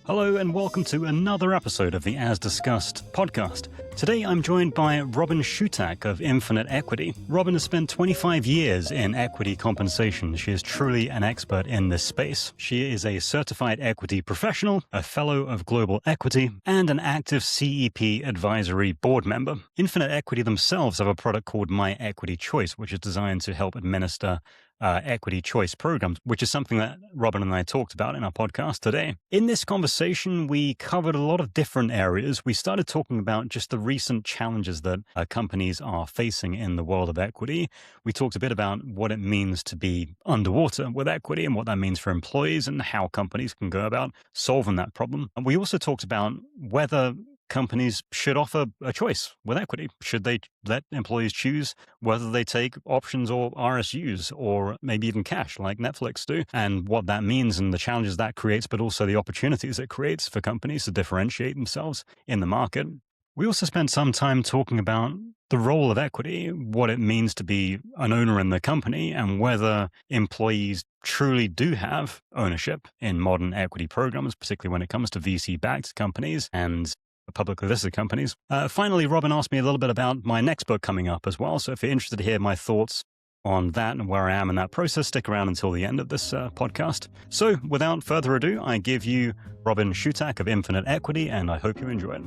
Hello and welcome to another episode of the As Discussed podcast. Today I'm joined by Robyn Shutak of Infinite Equity. Robyn has spent 25 years in equity compensation. She is truly an expert in this space. She is a certified equity professional, a fellow of Global Equity, and an active CEP advisory board member. Infinite Equity themselves have a product called My Equity Choice, which is designed to help administer equity choice programs, which is something that Robyn and I talked about in our podcast today. In this conversation, we covered a lot of different areas. We started talking about just the recent challenges that companies are facing in the world of equity. We talked a bit about what it means to be underwater with equity and what that means for employees and how companies can go about solving that problem. And we also talked about whether companies should offer a choice with equity. Should they let employees choose whether they take options or RSUs or maybe even cash like Netflix do, and what that means and the challenges that creates, but also the opportunities it creates for companies to differentiate themselves in the market. We also spent some time talking about the role of equity, what it means to be an owner in the company, and whether employees truly do have ownership in modern equity programs, particularly when it comes to VC-backed companies and publicly listed companies. Finally, Robyn asked me a little bit about my next book coming up as well. So if you're interested to hear my thoughts on that and where I am in that process, stick around until the end of this podcast. So without further ado, I give you Robyn Shutak of Infinite Equity, and I hope you enjoy it.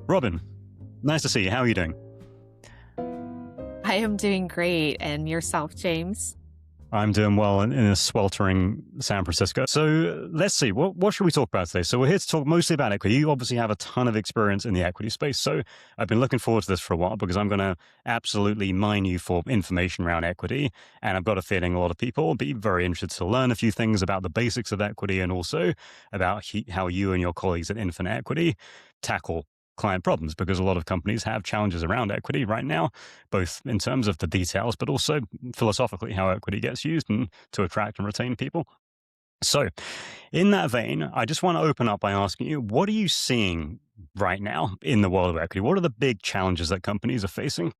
Robyn, nice to see you. How are you doing? I am doing great. And yourself, James? I'm doing well in a sweltering San Francisco. So let's see, what should we talk about today? So we're here to talk mostly about equity. You obviously have a ton of experience in the equity space. So I've been looking forward to this for a while because I'm going to absolutely mine you for information around equity. And I've got a feeling a lot of people will be very interested to learn a few things about the basics of equity and also about how you and your colleagues at Infinite Equity tackle client problems, because a lot of companies have challenges around equity right now, both in terms of the details, but also philosophically how equity gets used and to attract and retain people. So in that vein, I just want to open up by asking you, what are you seeing right now in the world of equity? What are the big challenges that companies are facing?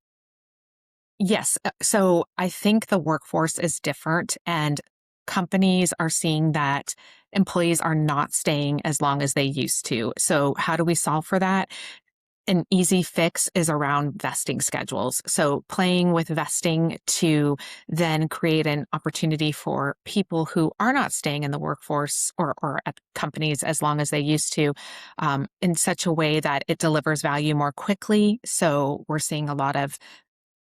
Yes. So I think the workforce is different, and companies are seeing that employees are not staying as long as they used to. So how do we solve for that? An easy fix is around vesting schedules. So playing with vesting to then create an opportunity for people who are not staying in the workforce or at companies as long as they used to, in such a way that it delivers value more quickly. So we're seeing a lot of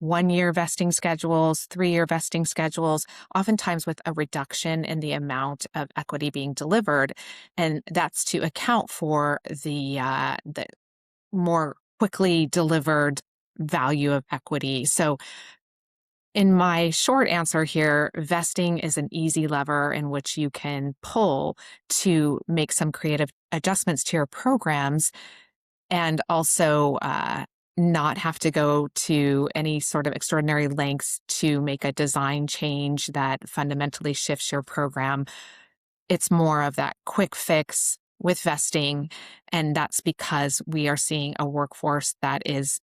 1-year vesting schedules, 3-year vesting schedules, oftentimes with a reduction in the amount of equity being delivered. And that's to account for the more quickly delivered value of equity. So in my short answer here, vesting is an easy lever in which you can pull to make some creative adjustments to your programs, and also not have to go to any sort of extraordinary lengths to make a design change that fundamentally shifts your program. It's more of that quick fix with vesting, and that's because we are seeing a workforce that is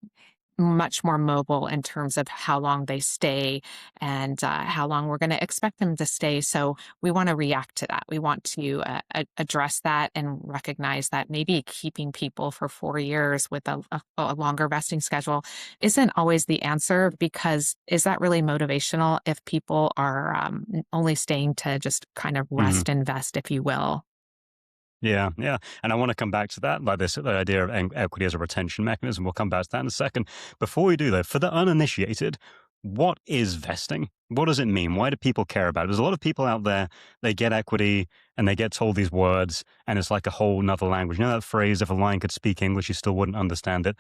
much more mobile in terms of how long they stay and how long we're going to expect them to stay. So we want to react to that. We want to address that and recognize that maybe keeping people for 4 years with a longer vesting schedule isn't always the answer, because is that really motivational if people are only staying to just kind of rest and vest, if you will? Yeah, yeah. And I want to come back to that, like this the idea of equity as a retention mechanism. We'll come back to that in a second. Before we do, though, for the uninitiated, what is vesting? What does it mean? Why do people care about it? There's a lot of people out there, they get equity and they get told these words, and it's like a whole nother language. You know that phrase, if a lion could speak English, you still wouldn't understand it?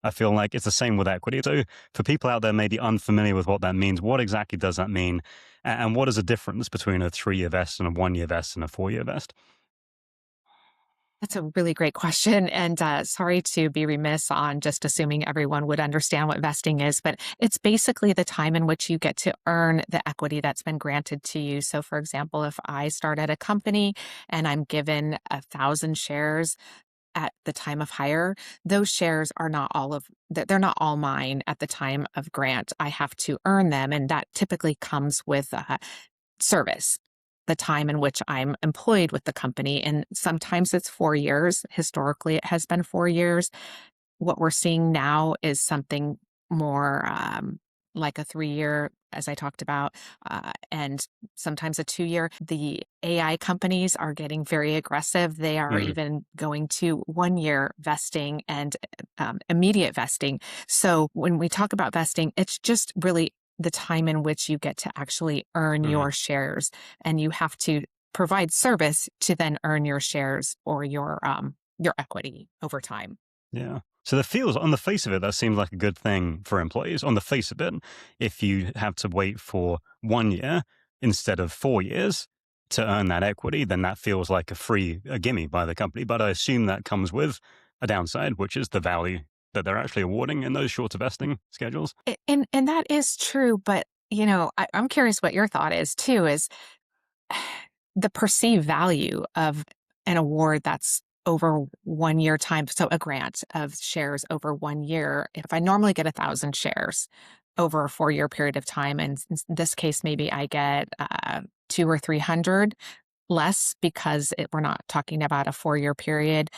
I feel like it's the same with equity. So for people out there maybe unfamiliar with what that means, what exactly does that mean? And what is the difference between a 3-year vest and a 1-year vest and a 4-year vest? That's a really great question. And sorry to be remiss on just assuming everyone would understand what vesting is, but it's basically the time in which you get to earn the equity that's been granted to you. So, for example, if I start at a company and I'm given 1,000 shares at the time of hire, those shares are not they're not all mine at the time of grant. I have to earn them, and that typically comes with service. the time in which I'm employed with the company. And sometimes it's 4 years. Historically, it has been 4 years. What we're seeing now is something more like a 3 year, as I talked about, and sometimes a 2 year. The AI companies are getting very aggressive. They are Mm, even going to 1 year vesting and immediate vesting. So when we talk about vesting, it's just really the time in which you get to actually earn right. your shares, and you have to provide service to then earn your shares or your equity over time. Yeah. So the feels on the face of it, that seems like a good thing for employees. On the face of it, if you have to wait for 1 year instead of 4 years to earn that equity, then that feels like a gimme by the company. But I assume that comes with a downside, which is the value that they're actually awarding in those shorter vesting schedules. And that is true, but I'm curious what your thought is too. Is the perceived value of an award that's over 1 year time? So a grant of shares over 1 year. If I normally get 1,000 shares over a 4 year period of time, and in this case, maybe I get 200 or 300 less because we're not talking about a 4 year period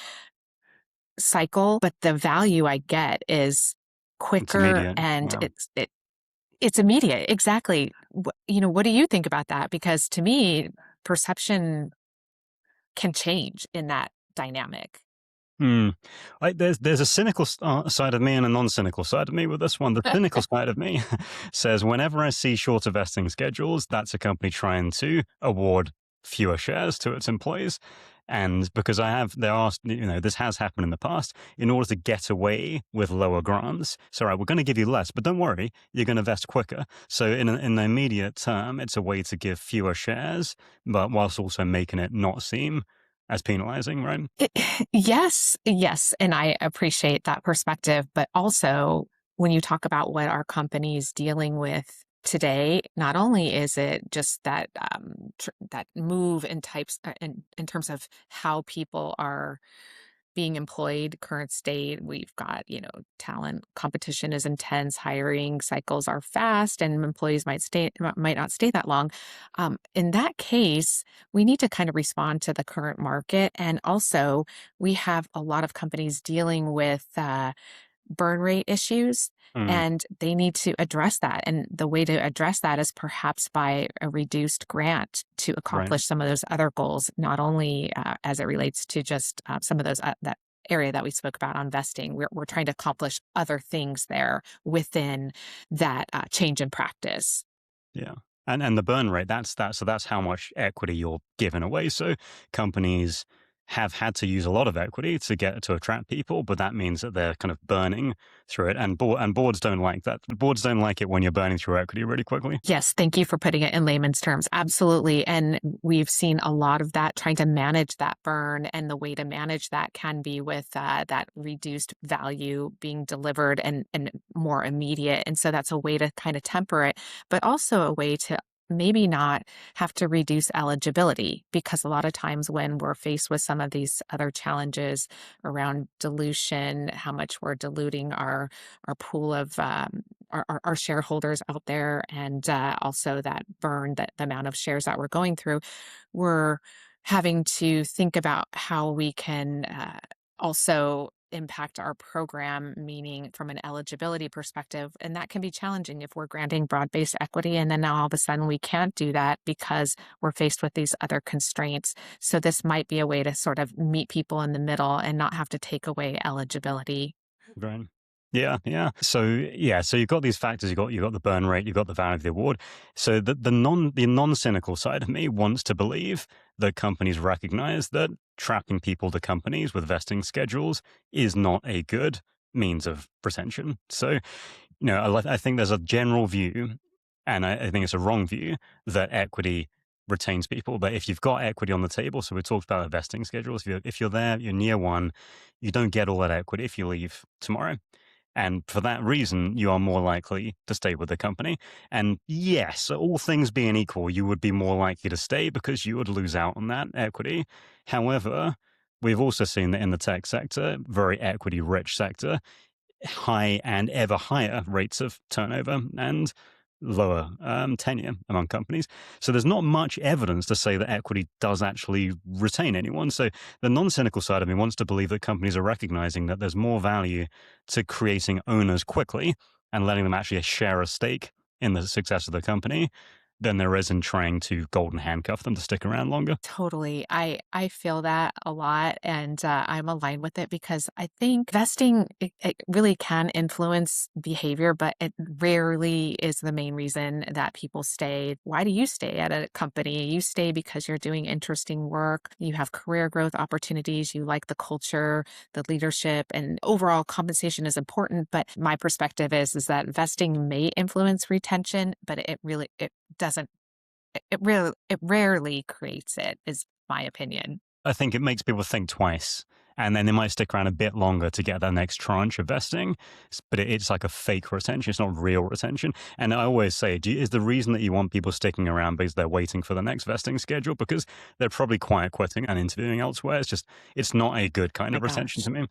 cycle, but the value I get is It's quicker immediate. and Yeah. it's immediate. Exactly. What do you think about that? Because to me, perception can change in that dynamic. Hmm. There's a cynical side of me and a non-cynical side of me with this one. The cynical side of me says whenever I see shorter vesting schedules, that's a company trying to award fewer shares to its employees. And because there are, this has happened in the past in order to get away with lower grants. So, right, we're going to give you less, but don't worry, you're going to vest quicker. So, in the immediate term, it's a way to give fewer shares, but whilst also making it not seem as penalizing, right? It, yes, yes. And I appreciate that perspective. But also, when you talk about what our company's dealing with today, not only is it just that that move in types in terms of how people are being employed, current state, we've got, talent competition is intense, hiring cycles are fast, and employees might not stay that long. In that case, we need to kind of respond to the current market. And also, we have a lot of companies dealing with burn rate issues, Mm, and they need to address that. And the way to address that is perhaps by a reduced grant to right. accomplish some of those other goals, not only as it relates to just some of those that area that we spoke about on vesting. We're trying to accomplish other things there within that change in practice. Yeah. And the burn rate, that's that. So that's how much equity you're giving away. So companies have had to use a lot of equity to attract people, but that means that they're kind of burning through it. And boards don't like that. Boards don't like it when you're burning through equity really quickly. Yes, thank you for putting it in layman's terms. Absolutely. And we've seen a lot of that trying to manage that burn. And the way to manage that can be with that reduced value being delivered and more immediate. And so that's a way to kind of temper it, but also a way to maybe not have to reduce eligibility, because a lot of times when we're faced with some of these other challenges around dilution, how much we're diluting our pool of our shareholders out there, and also that burn, that the amount of shares that we're going through, we're having to think about how we can also impact our program, meaning from an eligibility perspective. And that can be challenging if we're granting broad-based equity, and then now all of a sudden we can't do that because we're faced with these other constraints. So this might be a way to sort of meet people in the middle and not have to take away eligibility. Right. Yeah, yeah. So you've got these factors. You've got the burn rate. You've got the value of the award. So the non cynical side of me wants to believe that companies recognize that trapping people to companies with vesting schedules is not a good means of retention. So I think there's a general view, and I think it's a wrong view, that equity retains people. But if you've got equity on the table, so we talked about the vesting schedules. If you're there, you're near one, you don't get all that equity if you leave tomorrow. And for that reason, you are more likely to stay with the company. And yes, all things being equal, you would be more likely to stay because you would lose out on that equity. However, we've also seen that in the tech sector, very equity rich sector, high and ever higher rates of turnover. And lower tenure among companies. So there's not much evidence to say that equity does actually retain anyone. So the non-cynical side of me wants to believe that companies are recognizing that there's more value to creating owners quickly and letting them actually share a stake in the success of the company than there is in trying to golden handcuff them to stick around longer. Totally. I feel that a lot, and I'm aligned with it because I think vesting it really can influence behavior, but it rarely is the main reason that people stay. Why do you stay at a company? You stay because you're doing interesting work, you have career growth opportunities, you like the culture, the leadership, and overall compensation is important. But my perspective is that vesting may influence retention, but it doesn't it rarely creates it, is my opinion. I think it makes people think twice. And then they might stick around a bit longer to get that next tranche of vesting. But it's like a fake retention. It's not real retention. And I always say, is the reason that you want people sticking around because they're waiting for the next vesting schedule? Because they're probably quiet quitting and interviewing elsewhere. It's not a good kind My of retention gosh. to me.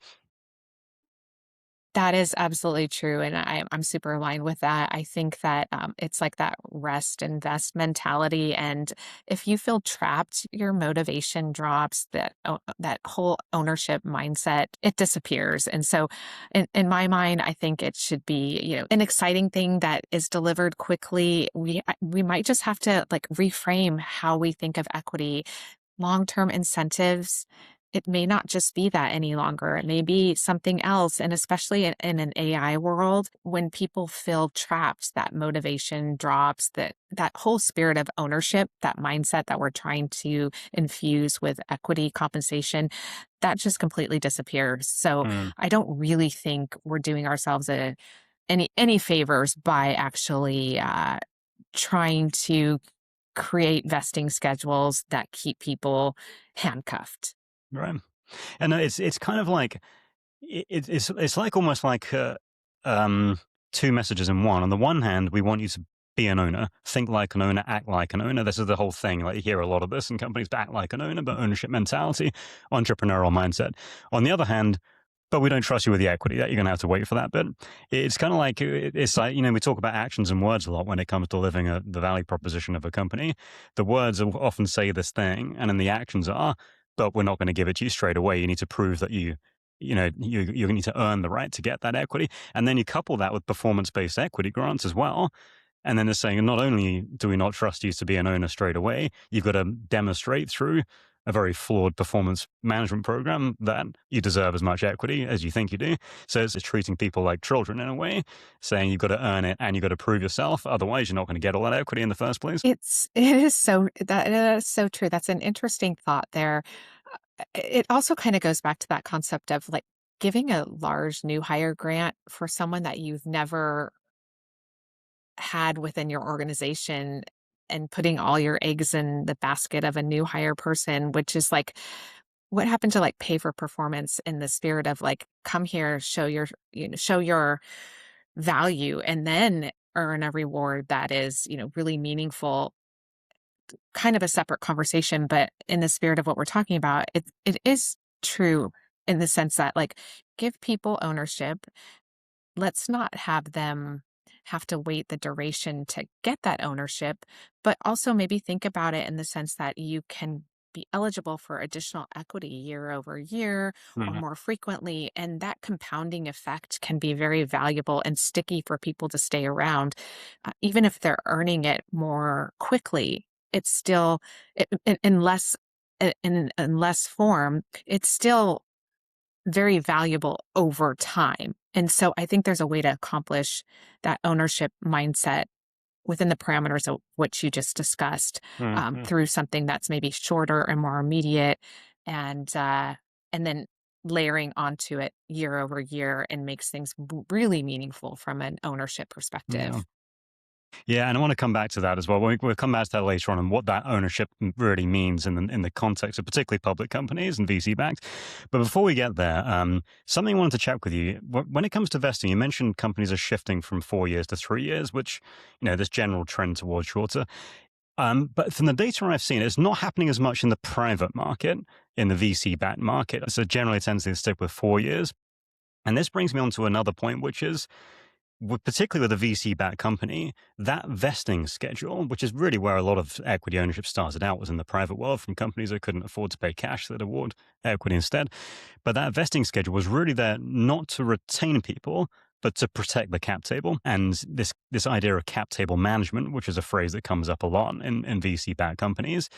That is absolutely true, and I'm super aligned with that. I think that, it's like that rest, invest mentality, and if you feel trapped, your motivation drops, that whole ownership mindset, it disappears, and so in my mind, I think it should be, an exciting thing that is delivered quickly. We might just have to, like, reframe how we think of equity. Long-term incentives, it may not just be that any longer. It may be something else. And especially in an AI world, when people feel trapped, that motivation drops, that whole spirit of ownership, that mindset that we're trying to infuse with equity compensation, that just completely disappears. So Hmm. I don't really think we're doing ourselves any favors by actually trying to create vesting schedules that keep people handcuffed. Right. And it's kind of like it's like almost like um, two messages in one. On the one hand, we want you to be an owner, think like an owner, act like an owner. This is the whole thing. Like you hear a lot of this in companies, act like an owner, but ownership mentality, entrepreneurial mindset. On the other hand, but we don't trust you with the equity. That you're going to have to wait for that bit. It's kind of like it's like we talk about actions and words a lot when it comes to living the value proposition of a company. The words often say this thing, and then the actions are, but we're not going to give it to you straight away. You need to prove that you need to earn the right to get that equity, and then you couple that with performance based equity grants as well. And then they're saying, not only do we not trust you to be an owner straight away, you've got to demonstrate through a very flawed performance management program that you deserve as much equity as you think you do. So it's treating people like children in a way, saying you've got to earn it and you've got to prove yourself. Otherwise, you're not going to get all that equity in the first place. It is that is so true. That's an interesting thought there. It also kind of goes back to that concept of like giving a large new hire grant for someone that you've never had within your organization and putting all your eggs in the basket of a new hire person, which is like what happened to like pay for performance in the spirit of like come here, show your value and then earn a reward that is, really meaningful, kind of a separate conversation, but in the spirit of what we're talking about, it is true in the sense that like give people ownership. Let's not have them have to wait the duration to get that ownership, but also maybe think about it in the sense that you can be eligible for additional equity year over year or Mhm. more frequently. And that compounding effect can be very valuable and sticky for people to stay around. Even if they're earning it more quickly, it's still, in less, in less form, it's still very valuable over time. And so I think there's a way to accomplish that ownership mindset within the parameters of what you just discussed, Mhm. through something that's maybe shorter and more immediate, and then layering onto it year over year and makes things really meaningful from an ownership Yeah. perspective. Yeah, and I want to come back to that as well. We'll come back to that later on and what that ownership really means in the context of particularly public companies and VC backed. But before we get there, something I wanted to check with you. When it comes to vesting, you mentioned companies are shifting from 4 years to 3 years, which this general trend towards shorter. But from the data I've seen, it's not happening as much in the private market, in the VC backed market. So generally, it tends to stick with 4 years. And this brings me on to another point, which is particularly with a VC-backed company, that vesting schedule, which is really where a lot of equity ownership started out, was in the private world from companies that couldn't afford to pay cash that award equity instead. But that vesting schedule was really there not to retain people, but to protect the cap table. And this idea of cap table management, which is a phrase that comes up a lot in VC-backed companies.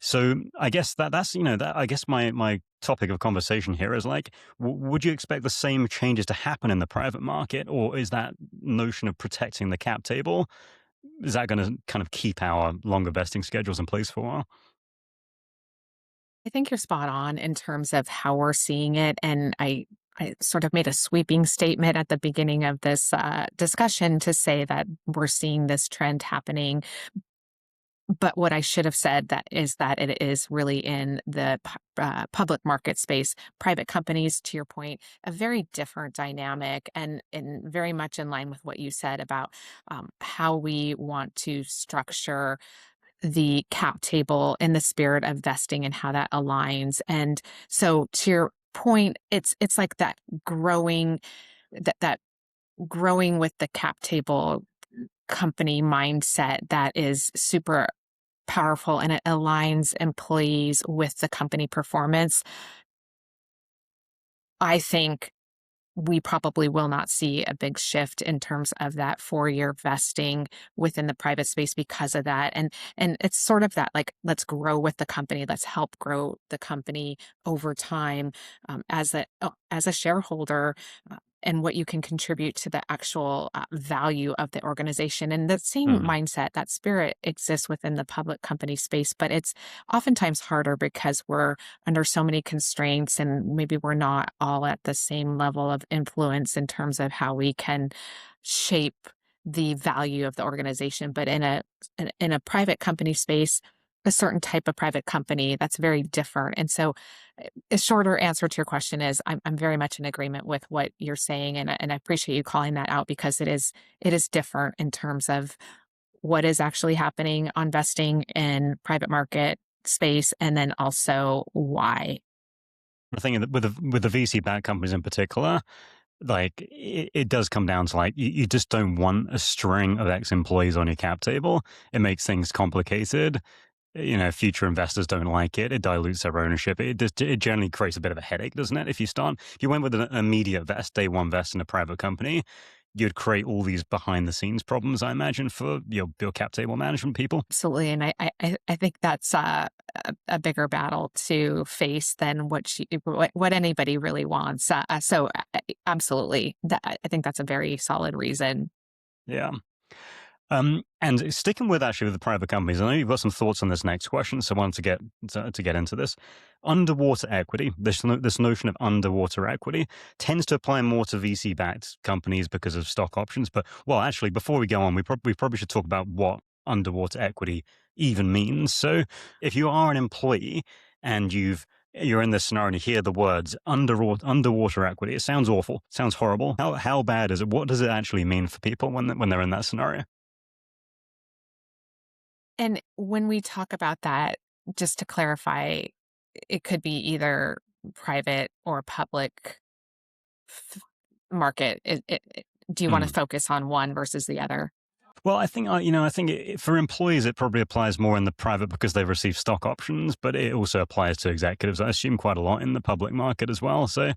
So I guess that's that I guess my topic of conversation here is like, would you expect the same changes to happen in the private market, or is that notion of protecting the cap table, is that going to kind of keep our longer vesting schedules in place for a while? I think you're spot on in terms of how we're seeing it. And I sort of made a sweeping statement at the beginning of this discussion to say that we're seeing this trend happening. But what I should have said that it is really in the public market space. Private companies, to your point, a very different dynamic, and very much in line with what you said about how we want to structure the cap table in the spirit of vesting and how that aligns. And so, to your point, it's like that growing that growing with the cap table company mindset that is super powerful, and it aligns employees with the company performance. I think we probably will not see a big shift in terms of that 4-year vesting within the private space because of that. And it's sort of that, like, let's grow with the company, let's help grow the company over time, as a shareholder. And what you can contribute to the actual value of the organization. And the same Mm. mindset, that spirit exists within the public company space, but it's oftentimes harder because we're under so many constraints, and maybe we're not all at the same level of influence in terms of how we can shape the value of the organization. But in a private company space, a certain type of private company, that's very different. And so a shorter answer to your question is I'm very much in agreement with what you're saying, and I appreciate you calling that out, because it is different in terms of what is actually happening on vesting in private market space, and then also why. I think that with the VC-backed companies in particular, like it does come down to like you just don't want a string of ex-employees on your cap table. It makes things complicated. Future investors don't like it. It dilutes their ownership. It generally creates a bit of a headache, doesn't it? If you went with an immediate vest, day one vest in a private company, you'd create all these behind the scenes problems, I imagine, for your cap table management people. Absolutely, and I think that's a bigger battle to face than what anybody really wants. Absolutely, I think that's a very solid reason. Yeah. And sticking with actually with the private companies, I know you've got some thoughts on this next question, so I wanted to get into this. Underwater equity, this notion of underwater equity, tends to apply more to VC-backed companies because of stock options. But well, actually, before we go on, we probably should talk about what underwater equity even means. So, if you are an employee and you're in this scenario and you hear the words underwater equity, it sounds awful, sounds horrible. How bad is it? What does it actually mean for people when they're in that scenario? And when we talk about that, just to clarify, it could be either private or public f- market. Do you want to focus on one versus the other? Well, I think for employees, it probably applies more in the private because they receive stock options, but it also applies to executives, I assume, quite a lot in the public market as well. So,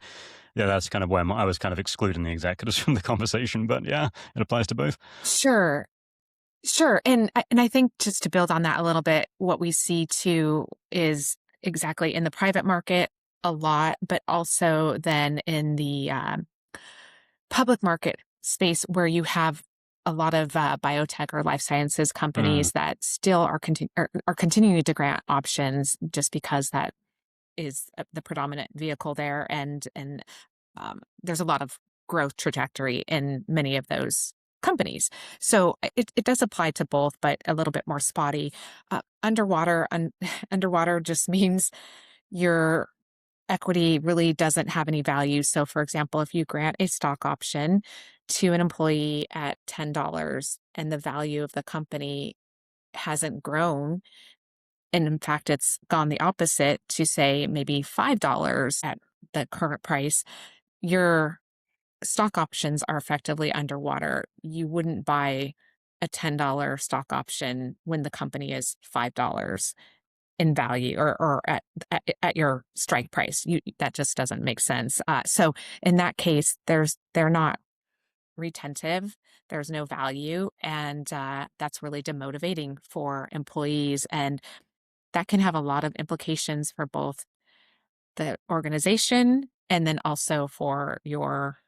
yeah, that's kind of where I was kind of excluding the executives from the conversation, but yeah, it applies to both. Sure. Sure. And I think, just to build on that a little bit, what we see too is exactly in the private market a lot, but also then in the public market space, where you have a lot of biotech or life sciences Mm. companies that still are continuing to grant options, just because that is the predominant vehicle there, and there's a lot of growth trajectory in many of those companies. So it does apply to both, but a little bit more spotty. Underwater just means your equity really doesn't have any value. So, for example, if you grant a stock option to an employee at $10 and the value of the company hasn't grown, and in fact, it's gone the opposite to, say, maybe $5 at the current price, your stock options are effectively underwater. You wouldn't buy a $10 stock option when the company is $5 in value or at your strike price. That just doesn't make sense. So in that case, they're not retentive. There's no value, and that's really demotivating for employees, and that can have a lot of implications for both the organization and then also for your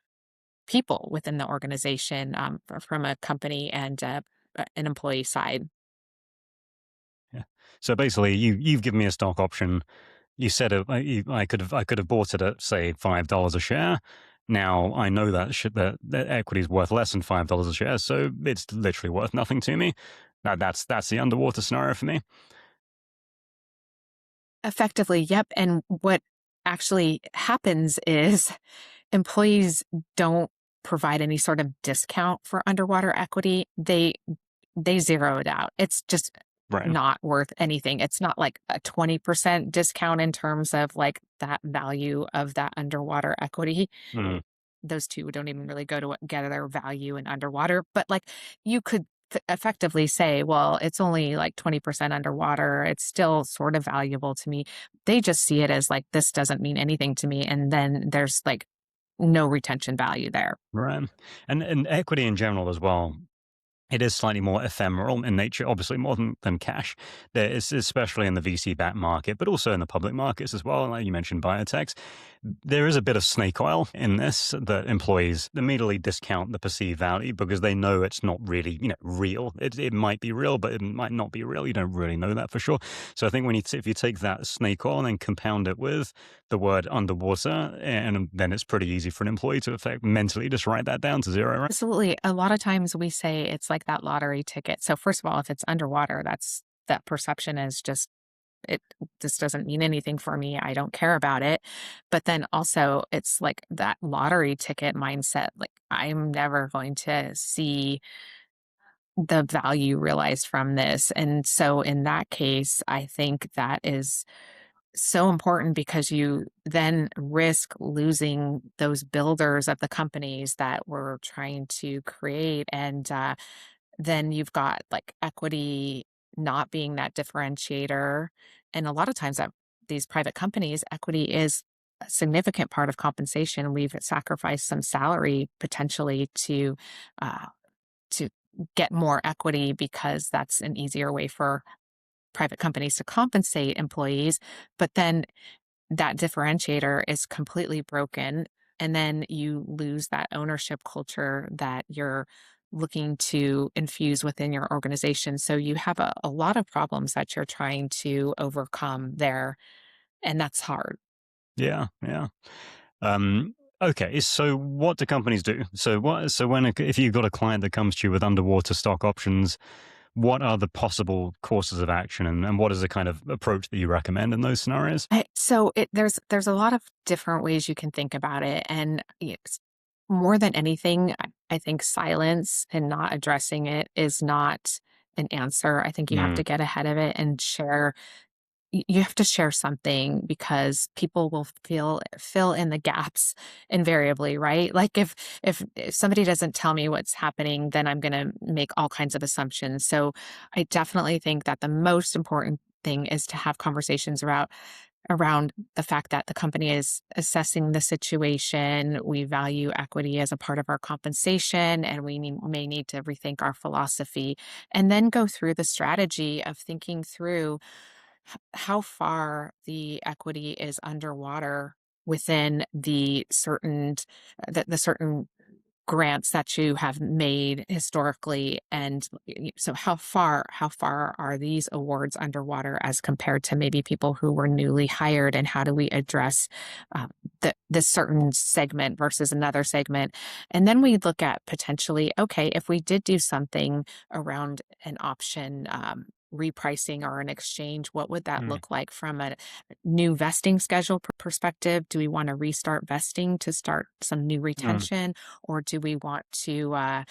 people within the organization, from a company and an employee side. Yeah. So basically, you've given me a stock option. You said I could have bought it at say $5 a share. Now I know that equity is worth less than $5 a share, so it's literally worth nothing to me. That's the underwater scenario for me. Effectively, yep. And what actually happens is employees don't provide any sort of discount for underwater equity. They zero it out. It's just Right. not worth anything. It's not like a 20% discount in terms of like that value of that underwater equity. Mm, Those two don't even really go together, value and underwater. But like you could effectively say, well, it's only like 20% underwater. It's still sort of valuable to me. They just see it as like, this doesn't mean anything to me. And then there's like no retention value there. right. And equity in general as well. It is slightly more ephemeral in nature, obviously more than cash. There is, especially in the VC-backed market, but also in the public markets as well. Like you mentioned, biotechs. There is a bit of snake oil in this that employees immediately discount the perceived value because they know it's not really, real. It might be real, but it might not be real. You don't really know that for sure. So I think if you take that snake oil and then compound it with the word underwater, and then it's pretty easy for an employee to mentally just write that down to zero, right? Absolutely. A lot of times we say it's like that lottery ticket. So first of all, if it's underwater, that perception is just it this doesn't mean anything for me. I don't care about it. But then also it's like that lottery ticket mindset. Like I'm never going to see the value realized from this. And so in that case, I think that is so important because you then risk losing those builders of the companies that we're trying to create. And then you've got like equity not being that differentiator. And a lot of times at these private companies, equity is a significant part of compensation. We've sacrificed some salary potentially uh, to get more equity because that's an easier way for private companies to compensate employees. But then that differentiator is completely broken. And then you lose that ownership culture that you're looking to infuse within your organization. So you have a lot of problems that you're trying to overcome there. And that's hard. Yeah, yeah. Okay, so what do companies do? So if you've got a client that comes to you with underwater stock options, what are the possible courses of action, and what is the kind of approach that you recommend in those scenarios? There's a lot of different ways you can think about it. And more than anything, I think silence and not addressing it is not an answer. I think you have Mm, to get ahead of it and you have to share something because people will fill in the gaps invariably, right? Like if somebody doesn't tell me what's happening, then I'm going to make all kinds of assumptions. So I definitely think that the most important thing is to have conversations around the fact that the company is assessing the situation. We value equity as a part of our compensation, and may need to rethink our philosophy, and then go through the strategy of thinking through how far the equity is underwater within the certain grants that you have made historically. And so how far are these awards underwater as compared to maybe people who were newly hired, and how do we address this certain segment versus another segment? And then we look at potentially, okay, if we did do something around an option, repricing or an exchange, what would that mm, look like from a new vesting schedule perspective? Do we want to restart vesting to start some new mm, retention, or do we want to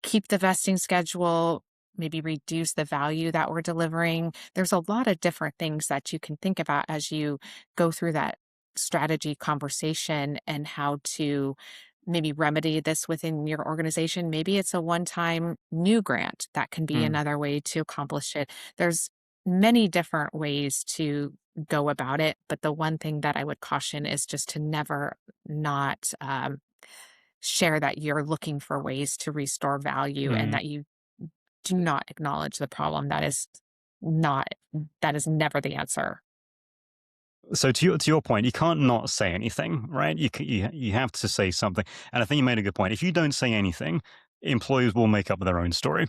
keep the vesting schedule, maybe reduce the value that we're delivering? There's a lot of different things that you can think about as you go through that strategy conversation and how to maybe remedy this within your organization. Maybe it's a one-time new grant. That can be Mm. another way to accomplish it. There's many different ways to go about it, but the one thing that I would caution is just to never not share that you're looking for ways to restore value and Mm. that you do not acknowledge the problem. Not that is never the answer. So to your point, you can't not say anything, right? You have to say something, and I think you made a good point. If you don't say anything, employees will make up their own story.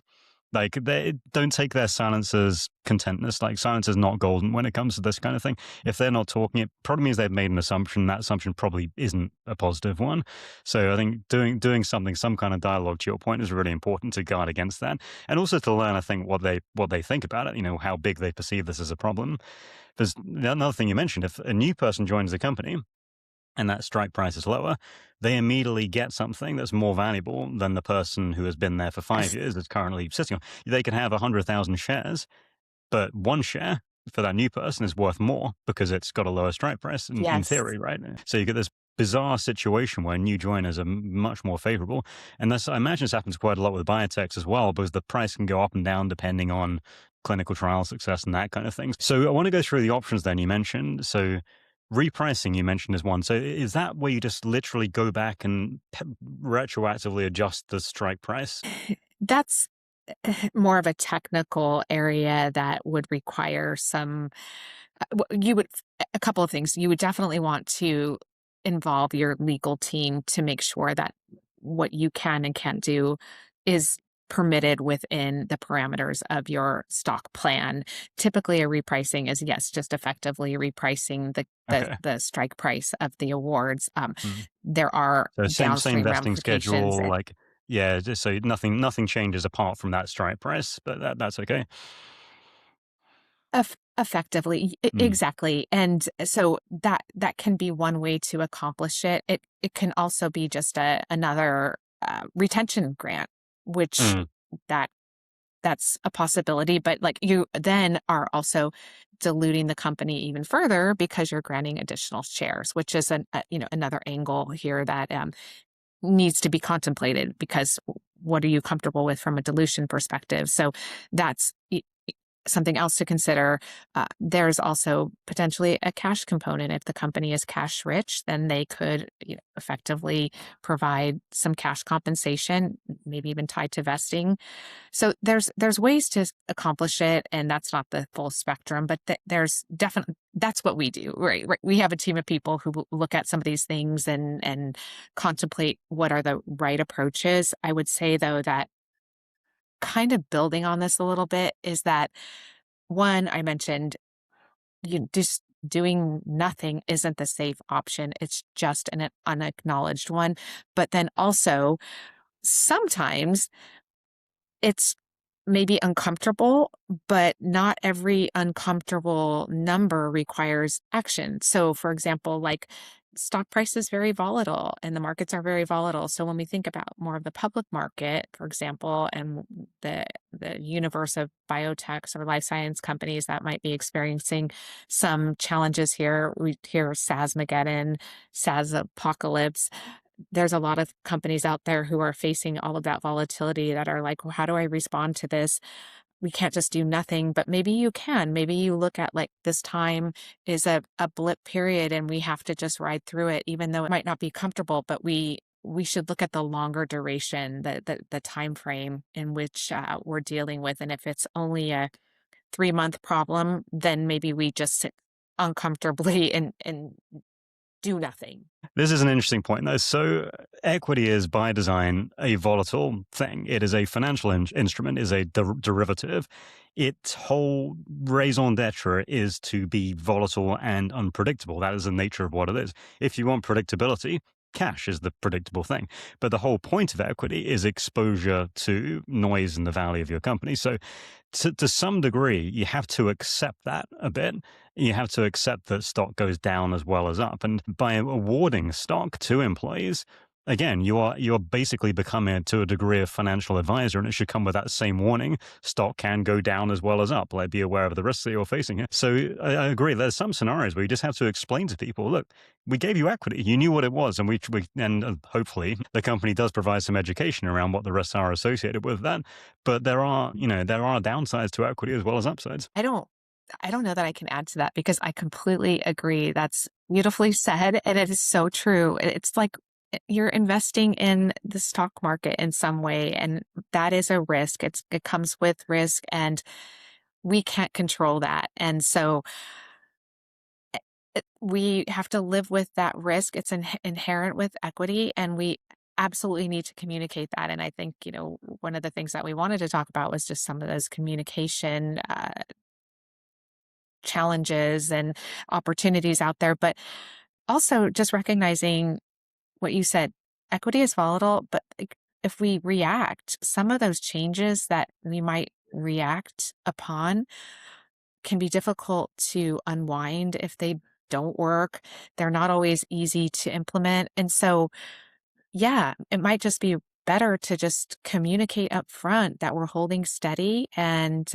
Like, they don't take their silence as contentness. Like, silence is not golden when it comes to this kind of thing. If they're not talking, it probably means they've made an assumption. That assumption probably isn't a positive one. So I think doing something, some kind of dialogue, to your point, is really important to guard against that, and also to learn, I think, what they think about it. How big they perceive this as a problem. There's another thing you mentioned. If a new person joins the company and that strike price is lower, they immediately get something that's more valuable than the person who has been there for 5 years that's currently sitting on. They can have 100,000 shares, but one share for that new person is worth more because it's got a lower strike price in Yes. theory, right? So you get this bizarre situation where new joiners are much more favorable. And this, I imagine this happens quite a lot with biotechs as well, because the price can go up and down depending on clinical trial success and that kind of thing. So I want to go through the options then you mentioned. So repricing you mentioned is one. So is that where you just literally go back and retroactively adjust the strike price? That's more of a technical area that would require some you would a couple of things. You would definitely want to involve your legal team to make sure that what you can and can't do is permitted within the parameters of your stock plan. Typically, a repricing is, yes, just effectively repricing Okay. the strike price of the awards. Mhm. There are So same downstream vesting ramifications. schedule, like, yeah, just so nothing changes apart from that strike price, but that's okay. Effectively, Mm. exactly, and so that can be one way to accomplish it. It can also be just another, retention grant, which Mm. that that's a possibility, but, like, you then are also diluting the company even further because you're granting additional shares, which is another angle here that, needs to be contemplated because what are you comfortable with from a dilution perspective? So that's something else to consider. There's also potentially a cash component. If the company is cash rich, then they could effectively provide some cash compensation, maybe even tied to vesting. So there's ways to accomplish it, and that's not the full spectrum, but there's definitely that's what we do, right? Right? We have a team of people who look at some of these things and contemplate what are the right approaches. I would say though that kind of building on this a little bit is that one, I mentioned you just doing nothing isn't the safe option. It's just an unacknowledged one. But then also, sometimes it's maybe uncomfortable, but not every uncomfortable number requires action. So, for example, like stock price is very volatile and the markets are very volatile. So, when we think about more of the public market, for example, and the universe of biotechs or life science companies that might be experiencing some challenges here, we hear SaaSmageddon, SaaS apocalypse. There's a lot of companies out there who are facing all of that volatility that are like, well, how do I respond to this? We can't just do nothing, but maybe you can. Maybe you look at like this time is a blip period and we have to just ride through it, even though it might not be comfortable, but we should look at the longer duration, the time frame in which we're dealing with. And if it's only a 3-month problem, then maybe we just sit uncomfortably and do nothing. This is an interesting point, though. So, equity is by design a volatile thing. It is a financial instrument, is a derivative. Its whole raison d'etre is to be volatile and unpredictable. That is the nature of what it is. If you want predictability, cash is the predictable thing. But the whole point of equity is exposure to noise in the value of your company. So, to some degree, you have to accept that a bit. You have to accept that stock goes down as well as up. And by awarding stock to employees, again, you're basically becoming to a degree of financial advisor, and it should come with that same warning. Stock can go down as well as up. Like, be aware of the risks that you're facing here. So I agree. There's some scenarios where you just have to explain to people, look, we gave you equity. You knew what it was, and hopefully the company does provide some education around what the risks are associated with that. But there are downsides to equity as well as upsides. I don't know that I can add to that because I completely agree. That's beautifully said. And it is so true. It's like you're investing in the stock market in some way, and that is a risk. It comes with risk, and we can't control that. And so we have to live with that risk. It's inherent with equity, and we absolutely need to communicate that. And I think, one of the things that we wanted to talk about was just some of those communication challenges and opportunities out there, but also just recognizing what you said, equity is volatile, but like, if we react, some of those changes that we might react upon can be difficult to unwind if they don't work. They're not always easy to implement. And so, yeah, it might just be better to just communicate up front that we're holding steady, and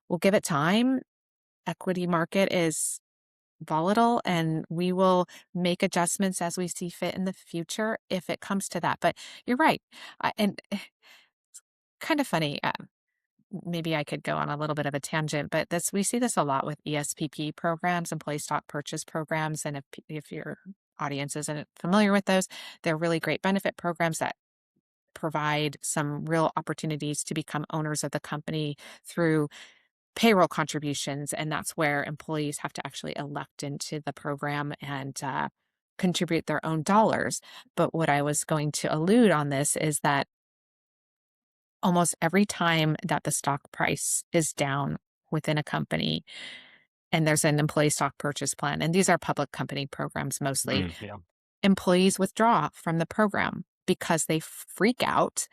we'll give it time. Equity market is volatile, and we will make adjustments as we see fit in the future if it comes to that. But you're right. And it's kind of funny. Maybe I could go on a little bit of a tangent, but we see this a lot with ESPP programs, employee stock purchase programs. And if your audience isn't familiar with those, they're really great benefit programs that provide some real opportunities to become owners of the company through payroll contributions. And that's where employees have to actually elect into the program and contribute their own dollars. But what I was going to allude on this is that almost every time that the stock price is down within a company and there's an employee stock purchase plan, and these are public company programs mostly, Yeah. employees withdraw from the program because they freak out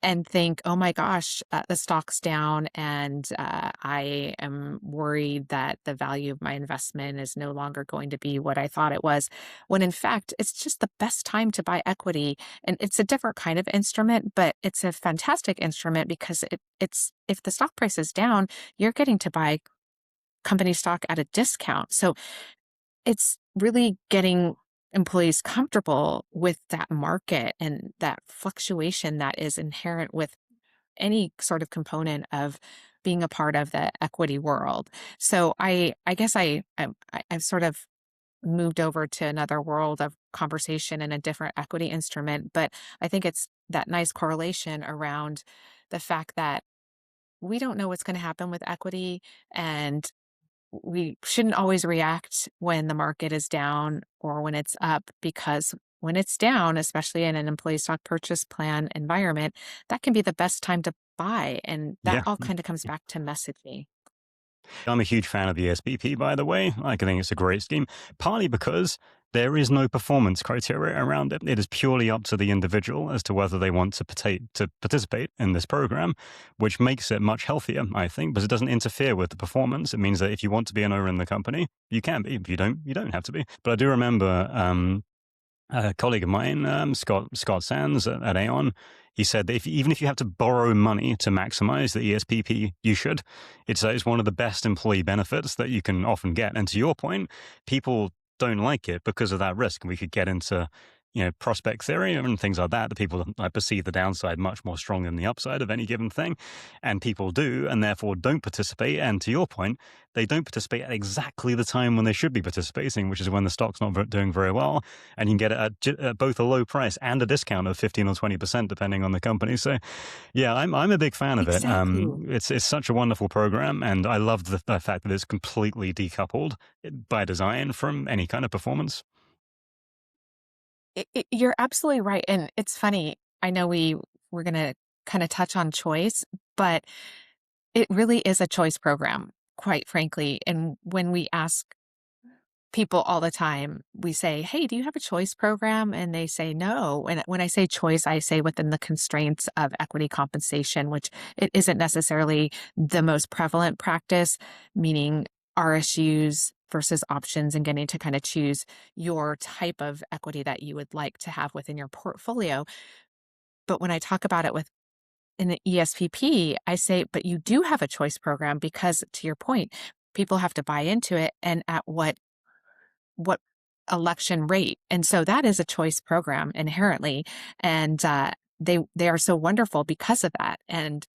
and think, oh my gosh, the stock's down, and I am worried that the value of my investment is no longer going to be what I thought it was. When in fact, it's just the best time to buy equity. And it's a different kind of instrument, but it's a fantastic instrument because it's if the stock price is down, you're getting to buy company stock at a discount. So it's really getting employees comfortable with that market and that fluctuation that is inherent with any sort of component of being a part of the equity world. So I guess I've sort of moved over to another world of conversation and a different equity instrument, but I think it's that nice correlation around the fact that we don't know what's going to happen with equity, and we shouldn't always react when the market is down or when it's up, because when it's down, especially in an employee stock purchase plan environment, that can be the best time to buy. And that Yeah. all kind of comes back to messaging. I'm a huge fan of the SPP, by the way. I think it's a great scheme, partly because there is no performance criteria around it. It is purely up to the individual as to whether they want to participate in this program, which makes it much healthier, I think, because it doesn't interfere with the performance. It means that if you want to be an owner in the company, you can be. If you don't, you don't have to be. But I do remember a colleague of mine, Scott Sands at Aon, he said that even if you have to borrow money to maximize the ESPP, you should. It's one of the best employee benefits that you can often get. And to your point, people don't like it because of that risk. And we could get into prospect theory and things like that. The people perceive the downside much more strongly than the upside of any given thing, and people do, and therefore don't participate. And to your point, they don't participate at exactly the time when they should be participating, which is when the stock's not doing very well, and you can get it at both a low price and a discount of 15 or 20% depending on the company. So, yeah, I'm a big fan of it. Exactly. It's such a wonderful program, and I love the fact that it's completely decoupled by design from any kind of performance. You're absolutely right. And it's funny. I know we're going to kind of touch on choice, but it really is a choice program, quite frankly. And when we ask people all the time, we say, hey, do you have a choice program? And they say no. And when I say choice, I say within the constraints of equity compensation, which it isn't necessarily the most prevalent practice, meaning RSUs versus options and getting to kind of choose your type of equity that you would like to have within your portfolio. But when I talk about it with an ESPP, I say, but you do have a choice program because to your point, people have to buy into it and at what election rate. And so that is a choice program inherently. And they are so wonderful because of that. And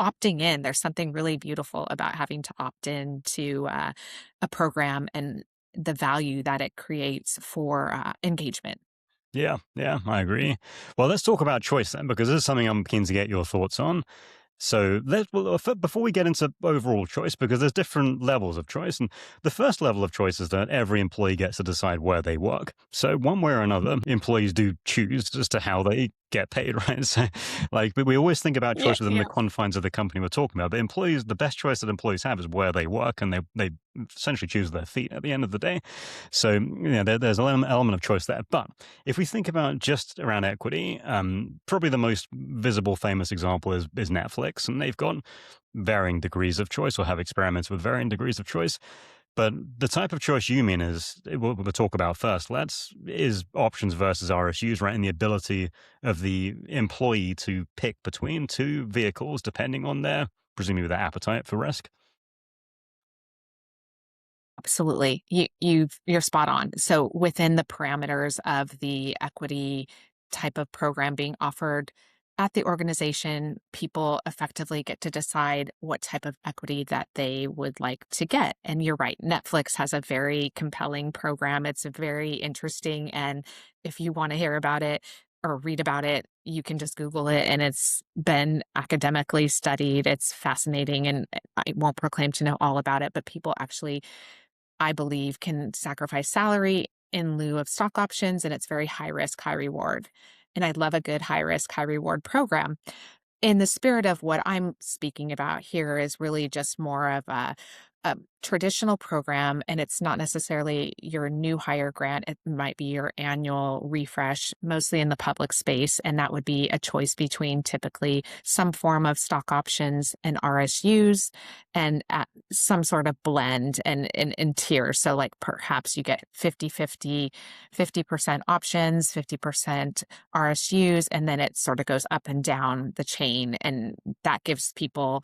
opting in, there's something really beautiful about having to opt in to a program and the value that it creates for engagement. Yeah, yeah, I agree. Well, let's talk about choice then, because this is something I'm keen to get your thoughts on. So before we get into overall choice, because there's different levels of choice, and the first level of choice is that every employee gets to decide where they work. So one way or another, employees do choose as to how they get paid, right? So, like, but we always think about Yeah, choice within the yeah. confines of the company we're talking about. But employees, the best choice that employees have is where they work, and they essentially choose their feet at the end of the day. So, there's an element of choice there. But if we think about just around equity, probably the most visible, famous example is Netflix, and they've got varying degrees of choice or have experiments with varying degrees of choice. But the type of choice you mean is what we'll talk about first. Is options versus RSUs, right? And the ability of the employee to pick between two vehicles depending on presumably their appetite for risk. Absolutely. You're spot on. So within the parameters of the equity type of program being offered at the organization, people effectively get to decide what type of equity that they would like to get. And you're right, Netflix has a very compelling program. It's very interesting. And if you want to hear about it or read about it, you can just Google it and it's been academically studied. It's fascinating. And I won't proclaim to know all about it, but people actually I believe, can sacrifice salary in lieu of stock options, and it's very high risk, high reward. And I love a good high risk, high reward program. In the spirit of what I'm speaking about here is really just more of a traditional program, and it's not necessarily your new hire grant. It might be your annual refresh, mostly in the public space, and that would be a choice between typically some form of stock options and RSUs, and at some sort of blend and in tiers. So, like perhaps you get 50% options, 50% RSUs, and then it sort of goes up and down the chain. And that gives people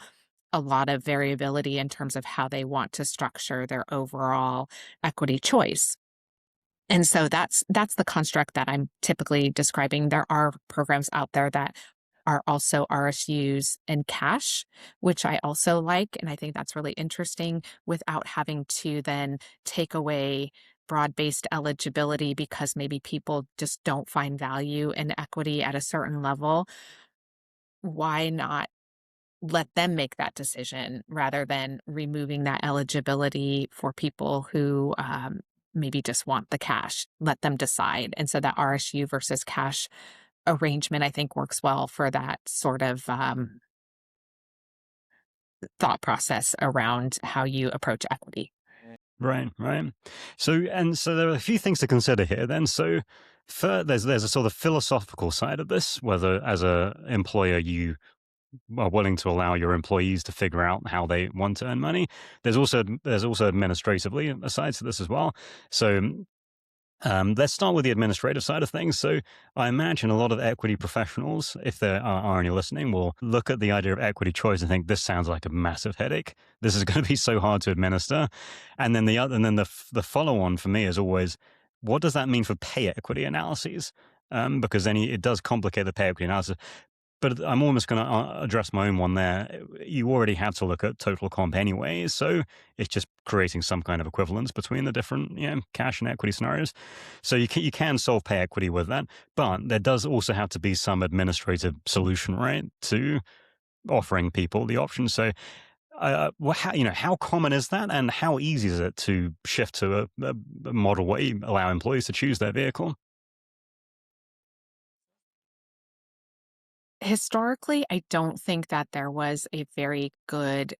a lot of variability in terms of how they want to structure their overall equity choice. And so that's the construct that I'm typically describing. There are programs out there that are also RSUs and cash, which I also like. And I think that's really interesting without having to then take away broad based eligibility because maybe people just don't find value in equity at a certain level. Why not let them make that decision rather than removing that eligibility for people who maybe just want the cash? Let them decide. And so that RSU versus cash arrangement, I think, works well for that sort of thought process around how you approach equity. Right, right. So there are a few things to consider here then. So there's a sort of philosophical side of this, whether as a employer you are willing to allow your employees to figure out how they want to earn money. There's also administratively a side to this as well. So let's start with the administrative side of things. So I imagine a lot of equity professionals, if there are any listening, will look at the idea of equity choice and think this sounds like a massive headache. This is going to be so hard to administer. And then the follow on for me is always, what does that mean for pay equity analyses? Because then it does complicate the pay equity analysis. But I'm almost going to address my own one there. You already have to look at total comp anyway, so it's just creating some kind of equivalence between the different, cash and equity scenarios. So you can solve pay equity with that, but there does also have to be some administrative solution, right, to offering people the option. So, how common is that, and how easy is it to shift to a model where you allow employees to choose their vehicle? Historically, I don't think that there was a very good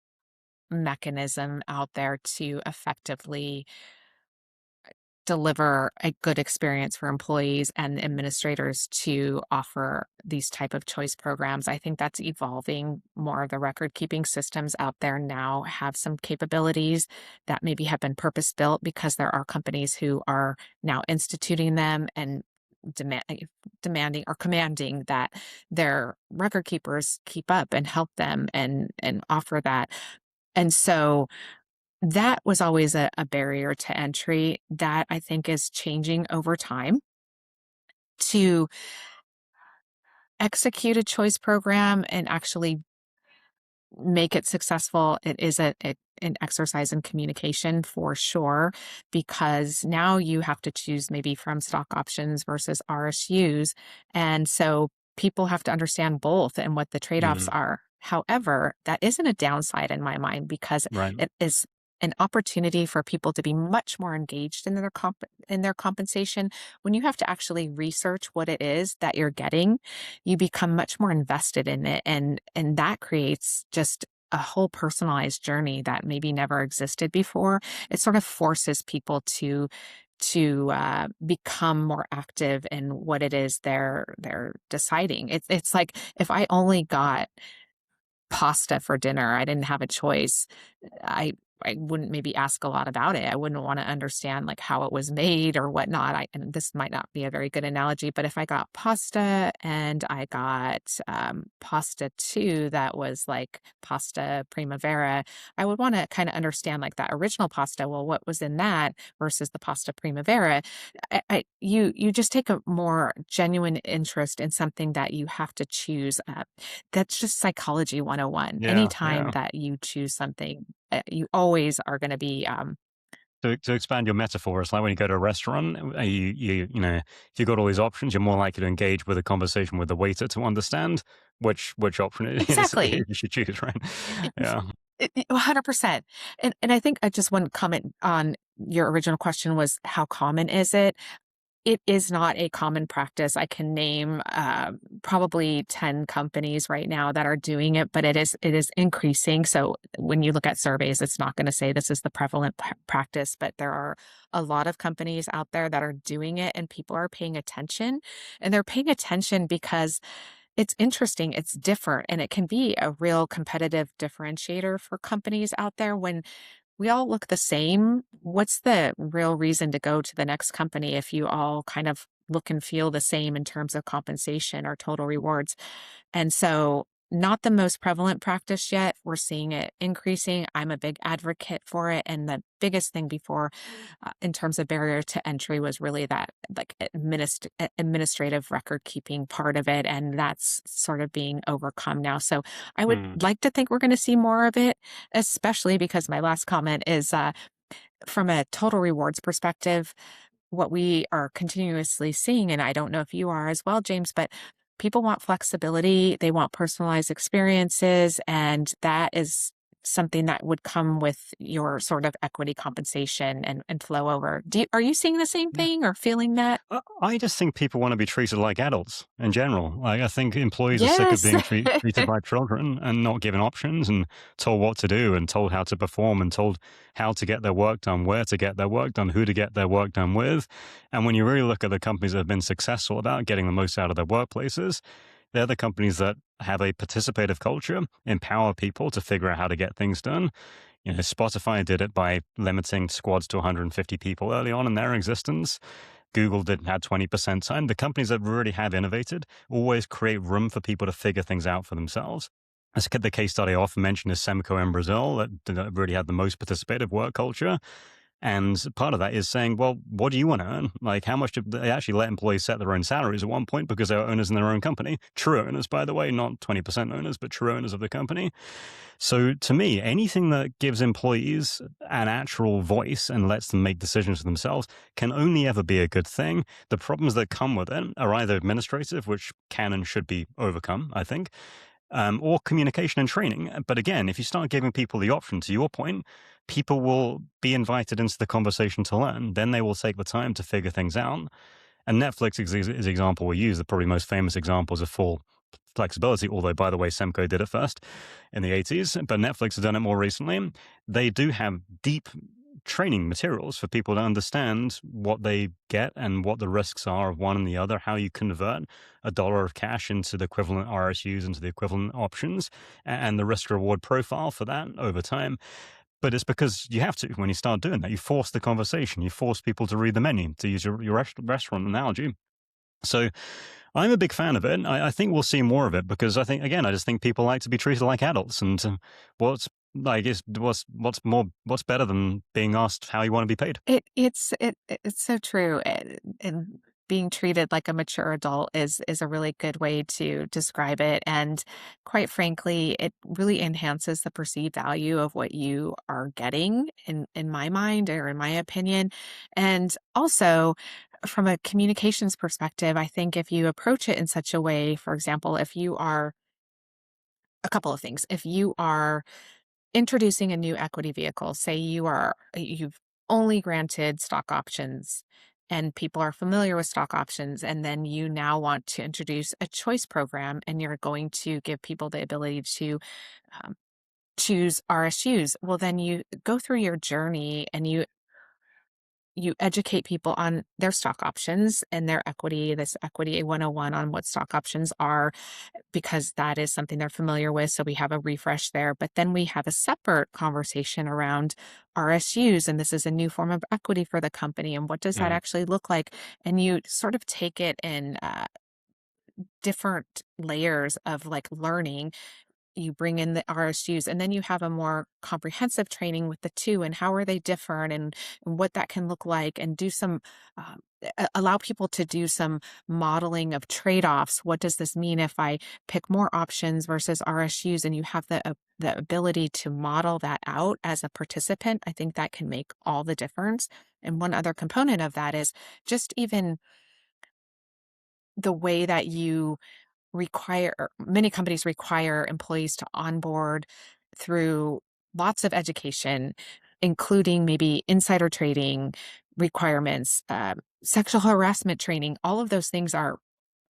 mechanism out there to effectively deliver a good experience for employees and administrators to offer these type of choice programs. I think that's evolving. More of the record keeping systems out there now have some capabilities that maybe have been purpose built because there are companies who are now instituting them and demanding or commanding that their record keepers keep up and help them and offer that. And so that was always a barrier to entry that I think is changing over time. To execute a choice program and actually make it successful, it is an exercise in communication for sure, because now you have to choose maybe from stock options versus RSUs. And so people have to understand both and what the trade-offs Mm, are. However, that isn't a downside in my mind because right. it is an opportunity for people to be much more engaged in their compensation. When you have to actually research what it is that you're getting, you become much more invested in it, and that creates just a whole personalized journey that maybe never existed before. It sort of forces people to become more active in what it is they're deciding. It's like if I only got pasta for dinner, I didn't have a choice. I I wouldn't maybe ask a lot about it. I wouldn't want to understand like how it was made or whatnot. And this might not be a very good analogy, but if I got pasta and I got pasta too, that was like pasta primavera, I would want to kind of understand like that original pasta. Well, what was in that versus the pasta primavera? You just take a more genuine interest in something that you have to choose. That's just psychology 101. Yeah, Anytime yeah. that you choose something, you always are going to be, To expand your metaphor, it's like when you go to a restaurant, you know, if you've got all these options, you're more likely to engage with a conversation with the waiter to understand which option it is exactly. you should choose, right? Yeah. 100%. And I think I just want to comment on your original question was how common is it? It is not a common practice. I can name probably 10 companies right now that are doing it, but it is increasing. So when you look at surveys, it's not going to say this is the prevalent practice, but there are a lot of companies out there that are doing it and people are paying attention. And they're paying attention because it's interesting, it's different, and it can be a real competitive differentiator for companies out there when we all look the same. What's the real reason to go to the next company if you all kind of look and feel the same in terms of compensation or total rewards? And so, not the most prevalent practice yet. We're seeing it increasing. I'm a big advocate for it. And the biggest thing before, in terms of barrier to entry, was really that like administrative record keeping part of it. And that's sort of being overcome now. So I would Mm, like to think we're going to see more of it, especially because my last comment is from a total rewards perspective, what we are continuously seeing, and I don't know if you are as well, James, but people want flexibility, they want personalized experiences, and that is something that would come with your sort of equity compensation and flow over. Are you seeing the same yeah. thing or feeling that? I just think people want to be treated like adults in general. Like, I think employees are sick of Yes. being treated like children and not given options and told what to do and told how to perform and told how to get their work done, where to get their work done, who to get their work done with. And when you really look at the companies that have been successful about getting the most out of their workplaces, they're the companies that have a participative culture, empower people to figure out how to get things done. You know, Spotify did it by limiting squads to 150 people early on in their existence. Google didn't have 20% time. The companies that really have innovated always create room for people to figure things out for themselves. As the case study I often mention is Semco in Brazil that really had the most participative work culture. And part of that is saying, well, what do you want to earn? Like, how much do they actually let employees set their own salaries at one point because they were owners in their own company? True owners, by the way, not 20% owners, but true owners of the company. So to me, anything that gives employees an actual voice and lets them make decisions for themselves can only ever be a good thing. The problems that come with it are either administrative, which can and should be overcome, I think, or communication and training. But again, if you start giving people the option, to your point, people will be invited into the conversation to learn. Then they will take the time to figure things out. And Netflix is the example we use. The probably most famous examples of full flexibility, although, by the way, Semco did it first in the 80s, but Netflix has done it more recently. They do have deep training materials for people to understand what they get and what the risks are of one and the other, how you convert a dollar of cash into the equivalent RSUs, into the equivalent options, and the risk reward profile for that over time. But it's because you have to when you start doing that. You force the conversation, you force people to read the menu, to use your restaurant analogy. So I'm a big fan of it. I think we'll see more of it because I think, again, I just think people like to be treated like adults. And what's what's better than being asked how you want to be paid? It's so true, and being treated like a mature adult is a really good way to describe it, and quite frankly, it really enhances the perceived value of what you are getting in my mind or in my opinion. And also, from a communications perspective, I think if you approach it in such a way, for example, if you are a couple of things, if you are introducing a new equity vehicle, say you've only granted stock options and people are familiar with stock options, and then you now want to introduce a choice program and you're going to give people the ability to um, choose RSUs. Well, then you go through your journey and you educate people on their stock options and their equity, this equity 101 on what stock options are, because that is something they're familiar with. So we have a refresh there. But then we have a separate conversation around RSUs. And this is a new form of equity for the company. And what does that Mm, actually look like? And you sort of take it in different layers of like learning. You bring in the RSUs, and then you have a more comprehensive training with the two and how are they different, and what that can look like, and do some allow people to do some modeling of trade-offs. What does this mean if I pick more options versus RSUs? And you have the ability to model that out as a participant. I think that can make all the difference. And one other component of that is just even the way that you require many companies require employees to onboard through lots of education, including maybe insider trading requirements, sexual harassment training. All of those things are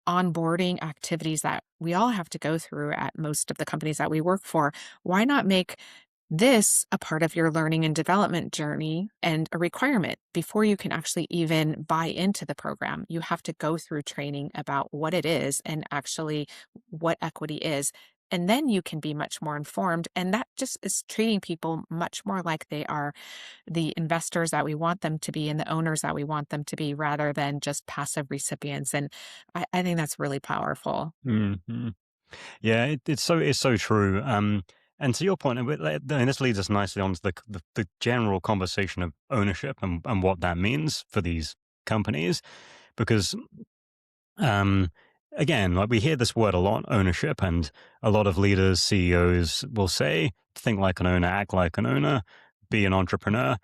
onboarding activities that we all have to go through at most of the companies that we work for. Why not make this a part of your learning and development journey and a requirement before you can actually even buy into the program? You have to go through training about what it is and actually what equity is. And then you can be much more informed. And that just is treating people much more like they are the investors that we want them to be and the owners that we want them to be, rather than just passive recipients. And I think that's really powerful. mhm. Yeah, it's so true. And to your point, and this leads us nicely on to the general conversation of ownership and what that means for these companies, because um, again, like we hear this word a lot, ownership, and a lot of leaders, CEOs will say, "Think like an owner, act like an owner, be an entrepreneur."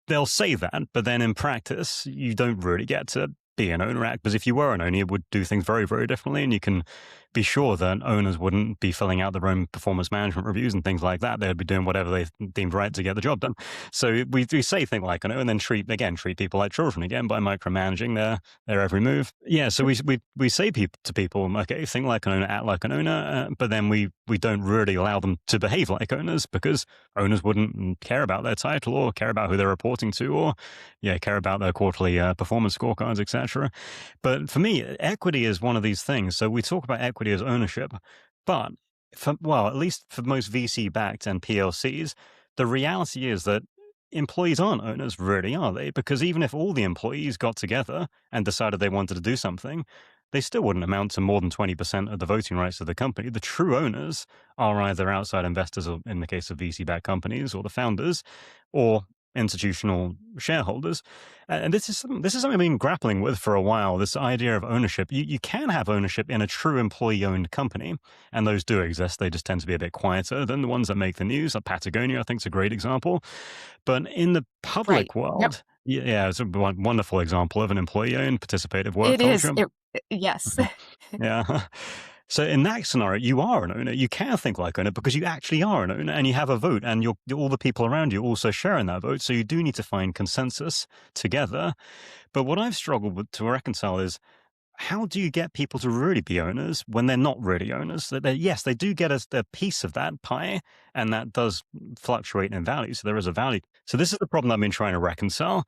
They'll say that, but then in practice, you don't really get to be an owner act, because if you were an owner, you would do things very, very differently. And you can be sure that owners wouldn't be filling out their own performance management reviews and things like that. They'd be doing whatever they deemed right to get the job done. So we do say things like an owner, and then treat people like children again by micromanaging their every move. Yeah, so we say to people, okay, think like an owner, act like an owner, but then we don't really allow them to behave like owners, because owners wouldn't care about their title or care about who they're reporting to, or care about their quarterly performance scorecards, etc. But for me, equity is one of these things. So we talk about equity as ownership, but at least for most VC backed and PLCs, the reality is that employees aren't owners, really, are they? Because even if all the employees got together and decided they wanted to do something, they still wouldn't amount to more than 20% of the voting rights of the company. The true owners are either outside investors, or in the case of VC-backed companies, or the founders, or institutional shareholders. And this is something I've been grappling with for a while, this idea of ownership. You can have ownership in a true employee-owned company, and those do exist. They just tend to be a bit quieter than the ones that make the news. Like Patagonia, I think, is a great example. But in the Right. public Yep. world, yeah, it's a wonderful example of an employee-owned participative work It is. culture. Yes. Yeah. So in that scenario, you are an owner. You can think like owner because you actually are an owner, and you have a vote, and all the people around you also share in that vote. So you do need to find consensus together. But what I've struggled with to reconcile is, how do you get people to really be owners when they're not really owners? Yes, they do get a piece of that pie, and that does fluctuate in value. So there is a value. So this is the problem I've been trying to reconcile.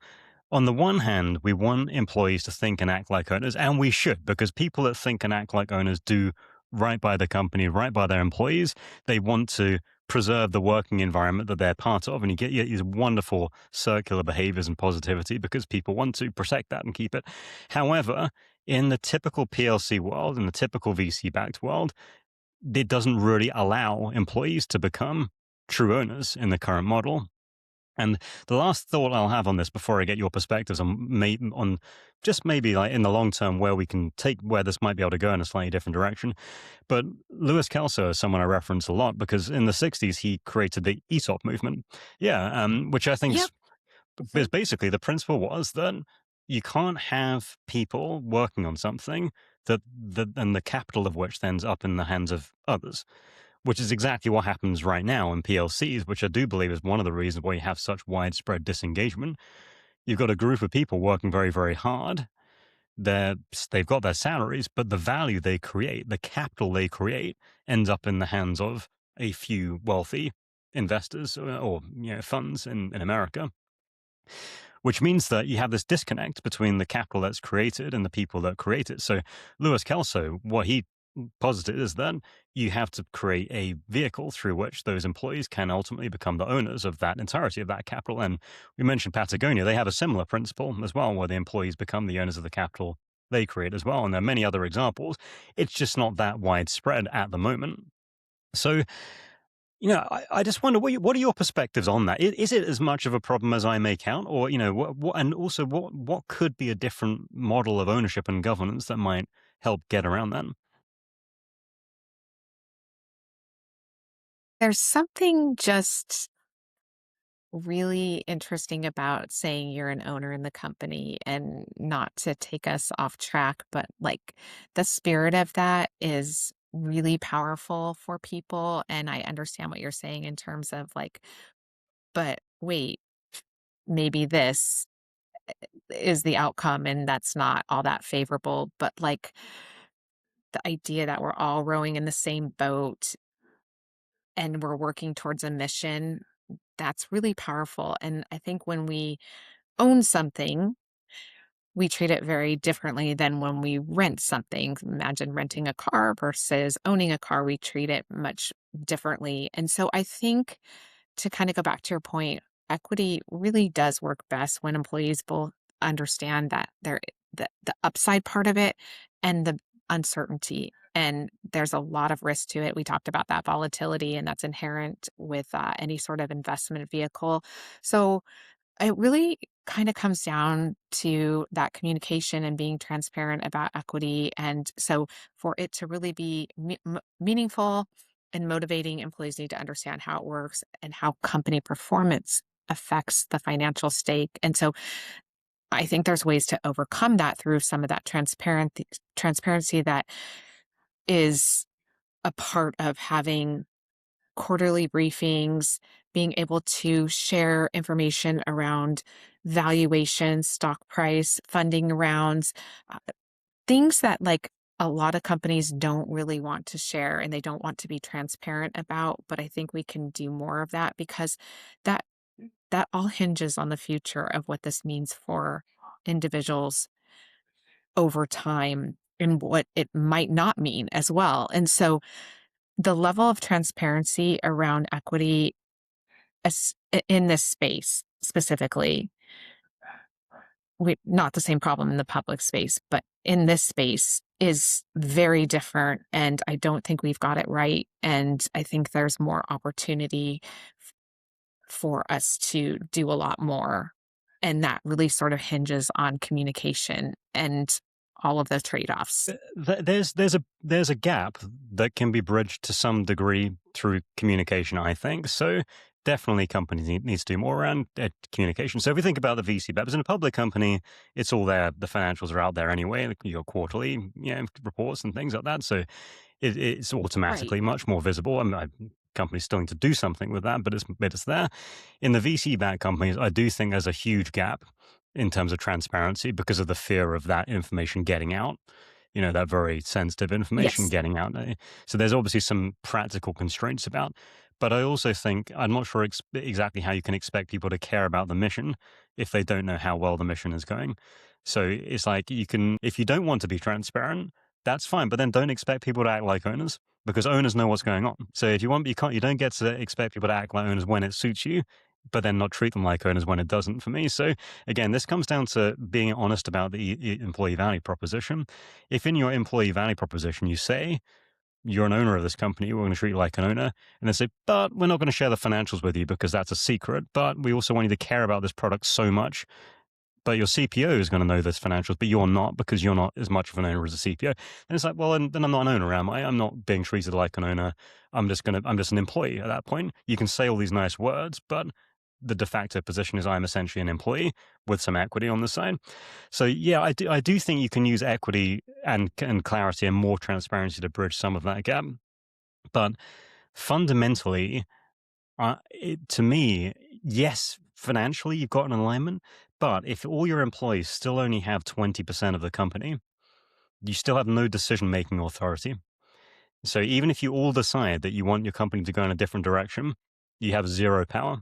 On the one hand, we want employees to think and act like owners, and we should, because people that think and act like owners do right by the company, right by their employees. They want to preserve the working environment that they're part of, and you get these wonderful circular behaviors and positivity because people want to protect that and keep it. However, in the typical PLC world, in the typical VC-backed world, it doesn't really allow employees to become true owners in the current model. And the last thought I'll have on this before I get your perspectives on just maybe like in the long term where we can take where this might be able to go in a slightly different direction. But Louis Kelso is someone I reference a lot because in the 60s he created the ESOP movement. Yeah, which I think Yep. is basically the principle was that you can't have people working on something that and the capital of which ends up in the hands of others, which is exactly what happens right now in PLCs, which I do believe is one of the reasons why you have such widespread disengagement. You've got a group of people working very, very hard. They've got their salaries, but the value they create, the capital they create, ends up in the hands of a few wealthy investors or funds in America, which means that you have this disconnect between the capital that's created and the people that create it. So Louis Kelso, what he posited is that you have to create a vehicle through which those employees can ultimately become the owners of that entirety of that capital. And we mentioned Patagonia. They have a similar principle as well, where the employees become the owners of the capital they create as well. And there are many other examples. It's just not that widespread at the moment. So I just wonder what are your perspectives on that? Is it as much of a problem as I make out, or and also what could be a different model of ownership and governance that might help get around that? There's something just really interesting about saying you're an owner in the company, and not to take us off track, but like the spirit of that is really powerful for people. And I understand what you're saying in terms of like, but wait, maybe this is the outcome and that's not all that favorable. But like the idea that we're all rowing in the same boat and we're working towards a mission, that's really powerful. And I think when we own something, we treat it very differently than when we rent something. Imagine renting a car versus owning a car, we treat it much differently. And so I think, to kind of go back to your point, equity really does work best when employees both understand that the upside part of it and the uncertainty. And there's a lot of risk to it. We talked about that volatility, and that's inherent with any sort of investment vehicle. So it really kind of comes down to that communication and being transparent about equity. And so for it to really be meaningful and motivating, employees need to understand how it works and how company performance affects the financial stake. And so I think there's ways to overcome that through some of that transparency that is a part of having quarterly briefings, being able to share information around valuation, stock price, funding rounds, uh, things that like a lot of companies don't really want to share and they don't want to be transparent about. But I think we can do more of that, because that that all hinges on the future of what this means for individuals over time and what it might not mean as well. And so the level of transparency around equity in this space specifically, we not the same problem in the public space, but in this space is very different. And I don't think we've got it right. And I think there's more opportunity for us to do a lot more. And that really sort of hinges on communication and all of the trade-offs. There's a gap that can be bridged to some degree through communication, I think. So definitely companies needs to do more around communication. So if we think about the VC BEPs in a public company, it's all there. The financials are out there anyway, like your quarterly reports and things like that. So it's Right. automatically much more visible. Companies still need to do something with that, but it's there. In the VC-backed companies, I do think there's a huge gap in terms of transparency because of the fear of that information getting out. that very sensitive information Yes. getting out there. So there's obviously some practical constraints about. But I also think I'm not sure exactly how you can expect people to care about the mission if they don't know how well the mission is going. So it's like if you don't want to be transparent, that's fine, but then don't expect people to act like owners because owners know what's going on. So if you don't get to expect people to act like owners when it suits you, but then not treat them like owners when it doesn't for me. So again, this comes down to being honest about the employee value proposition. If in your employee value proposition you say, you're an owner of this company, we're going to treat you like an owner. And they say, but we're not going to share the financials with you because that's a secret. But we also want you to care about this product so much. But your CPO is going to know this financials, but you're not because you're not as much of an owner as a CPO. And it's like, well, then I'm not an owner, am I? I'm not being treated like an owner. I'm just an employee at that point. You can say all these nice words, but the de facto position is I'm essentially an employee with some equity on the side. So yeah, I do think you can use equity and clarity and more transparency to bridge some of that gap. But fundamentally, to me, yes, financially you've got an alignment, but if all your employees still only have 20% of the company, you still have no decision-making authority. So even if you all decide that you want your company to go in a different direction, you have zero power.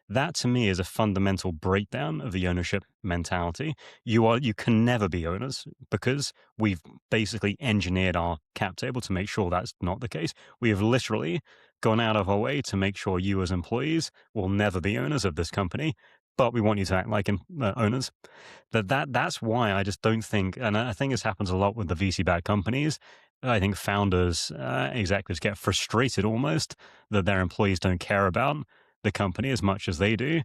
That to me is a fundamental breakdown of the ownership mentality. You can never be owners because we've basically engineered our cap table to make sure that's not the case. We have literally gone out of our way to make sure you as employees will never be owners of this company, but we want you to act like owners. That's why I just don't think, and I think this happens a lot with the VC-backed companies. I think founders, executives get frustrated almost that their employees don't care about the company as much as they do.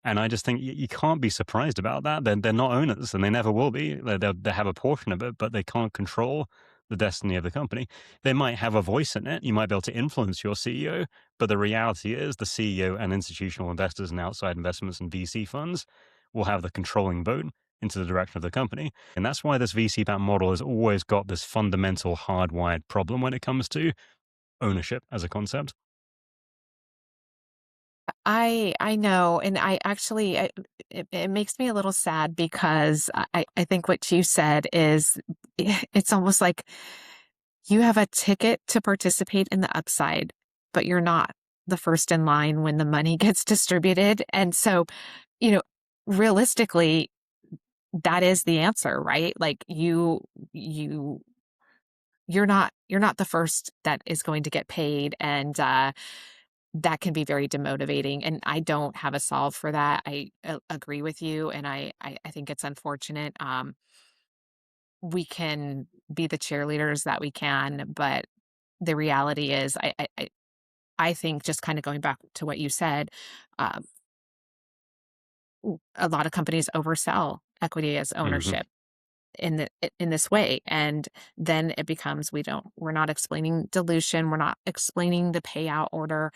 And I just think you can't be surprised about that. They're not owners and they never will be. They have a portion of it, but they can't control the destiny of the company. They might have a voice in it. You might be able to influence your CEO, but the reality is the CEO and institutional investors and outside investments and VC funds will have the controlling vote into the direction of the company. And that's why this VC-backed model has always got this fundamental hardwired problem when it comes to ownership as a concept. I know, and I actually it makes me a little sad because I think what you said is it's almost like you have a ticket to participate in the upside, but you're not the first in line when the money gets distributed. And so, you know, realistically, that is the answer, right? Like you're not the first that is going to get paid, and that can be very demotivating. And I don't have a solve for that. I agree with you, and I think it's unfortunate. We can be the cheerleaders that we can, but the reality is, I think just kind of going back to what you said, um, a lot of companies oversell equity as Hmm. ownership in this way, and then it becomes we're not explaining dilution, we're not explaining the payout order,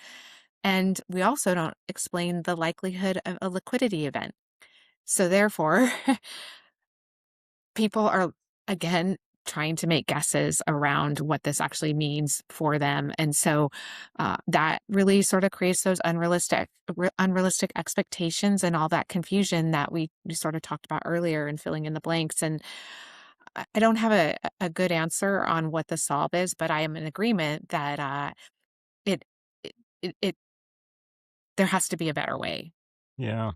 and we also don't explain the likelihood of a liquidity event. So therefore, people are again trying to make guesses around what this actually means for them, and so that really sort of creates those unrealistic expectations and all that confusion that we sort of talked about earlier and filling in the blanks. And I don't have a good answer on what the solve is, but I am in agreement that it, it there has to be a better way. Yeah.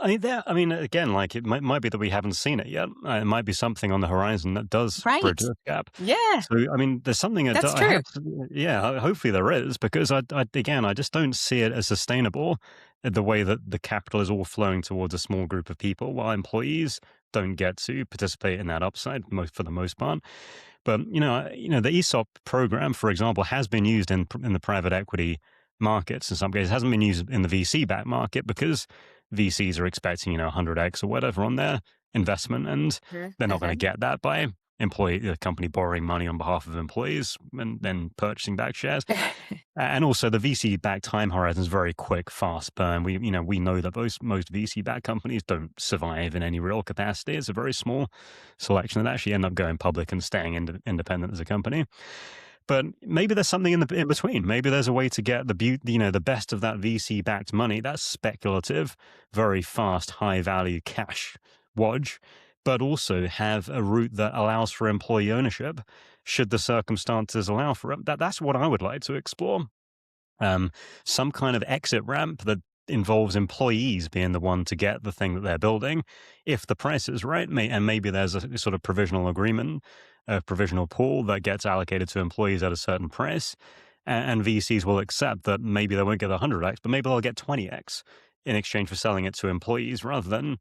I mean, again, like it might be that we haven't seen it yet. It might be something on the horizon that does bridge Right. this gap. Yeah, So, I mean, there's something that's I have true. yeah, hopefully there is, because again, I just don't see it as sustainable the way that the capital is all flowing towards a small group of people while employees don't get to participate in that upside for the most part. But the ESOP program, for example, has been used in the private equity markets in some cases. It hasn't been used in the VC back market because VCs are expecting 100x or whatever on their investment, and Sure. they're not going to Uh-huh. get that by the company borrowing money on behalf of employees and then purchasing back shares. And also the VC back time horizon is very quick, fast burn. We know that most VC back companies don't survive in any real capacity. It's a very small selection that actually end up going public and staying independent as a company. But maybe there's something in between. Maybe there's a way to get the best of that VC backed money, that's speculative, very fast, high value cash wodge, but also have a route that allows for employee ownership should the circumstances allow for it. That's what I would like to explore. Um, some kind of exit ramp that involves employees being the one to get the thing that they're building, if the price is right, and maybe there's a sort of provisional agreement, a provisional pool that gets allocated to employees at a certain price, and VCs will accept that maybe they won't get 100x, but maybe they'll get 20x in exchange for selling it to employees rather than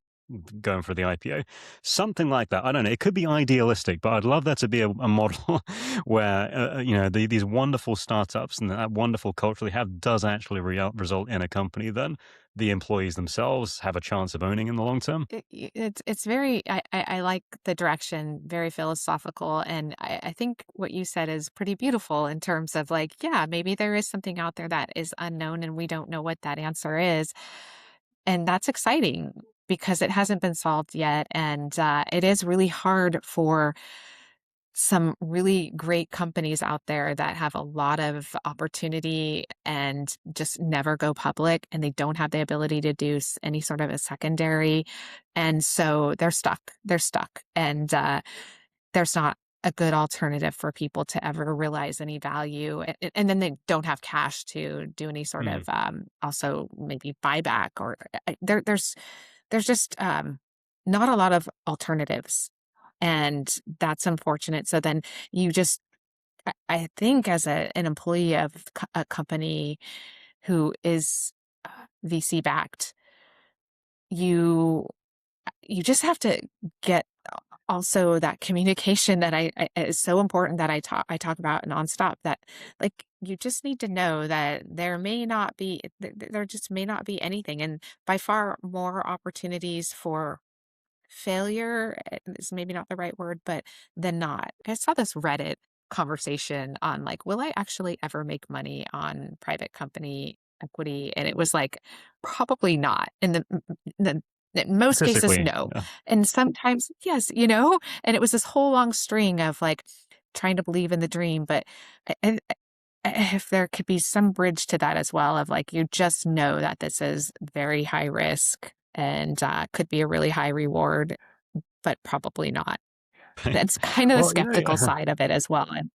going for the IPO. Something like that. I don't know. It could be idealistic, but I'd love there to be a model where, these wonderful startups and that wonderful culture they have does actually result in a company that the employees themselves have a chance of owning in the long term. It's very I like the direction, very philosophical, and I think what you said is pretty beautiful in terms of like, yeah, maybe there is something out there that is unknown and we don't know what that answer is. And that's exciting because it hasn't been solved yet. And it is really hard for some really great companies out there that have a lot of opportunity and just never go public, and they don't have the ability to do any sort of a secondary. And so they're stuck. They're stuck. And there's not a good alternative for people to ever realize any value. And then they don't have cash to do any sort Hmm. of also maybe buyback or there's just not a lot of alternatives. And that's unfortunate. So then you just, I think, as an employee of a company who is VC backed, you you just have to get also that communication that I is so important that I talk about nonstop, that like you just need to know that there may not be there just may not be anything, and by far more opportunities for failure is maybe not the right word, but than not. I saw this Reddit conversation on like, will I actually ever make money on private company equity? And it was like, probably not. In the in most cases, Statistically, no. yeah. And sometimes, yes, you know? And it was this whole long string of like trying to believe in the dream. But and if there could be some bridge to that as well, of like, you just know that this is very high risk and could be a really high reward, but probably not. That's kind of the Well, skeptical side of it as well. And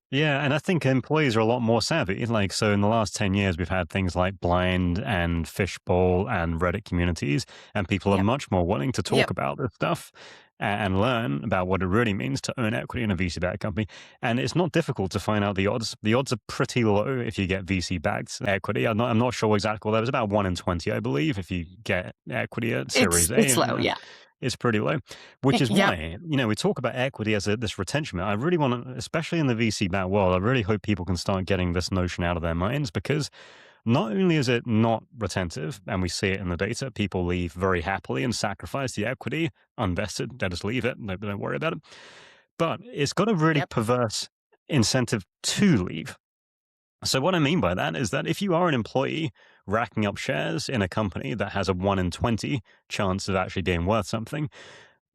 yeah, and I think employees are a lot more savvy. Like, so in the last 10 years, we've had things like Blind and Fishbowl and Reddit communities, and people are yep, much more willing to talk yep, about this stuff and learn about what it really means to own equity in a VC-backed company. And it's not difficult to find out the odds. The odds are pretty low if you get VC-backed equity. I'm not sure exactly. Well, there was about 1 in 20, I believe, if you get equity at Series A. it's low. Yeah, It's pretty low, which is yep, why, we talk about equity as this retention. I really want to, especially in the VC back world, I really hope people can start getting this notion out of their minds, because not only is it not retentive, and we see it in the data, people leave very happily and sacrifice the equity unvested. They just leave it. Don't worry about it. But it's got a really yep, perverse incentive to leave. So what I mean by that is that if you are an employee racking up shares in a company that has a 1 in 20 chance of actually being worth something,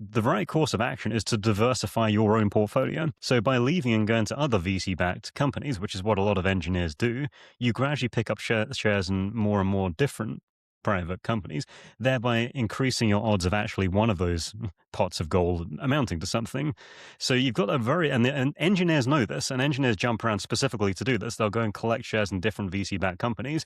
the right course of action is to diversify your own portfolio. So by leaving and going to other VC-backed companies, which is what a lot of engineers do, you gradually pick up shares in more and more different private companies, thereby increasing your odds of actually one of those pots of gold amounting to something. So you've got and engineers know this, and engineers jump around specifically to do this. They'll go and collect shares in different VC-backed companies,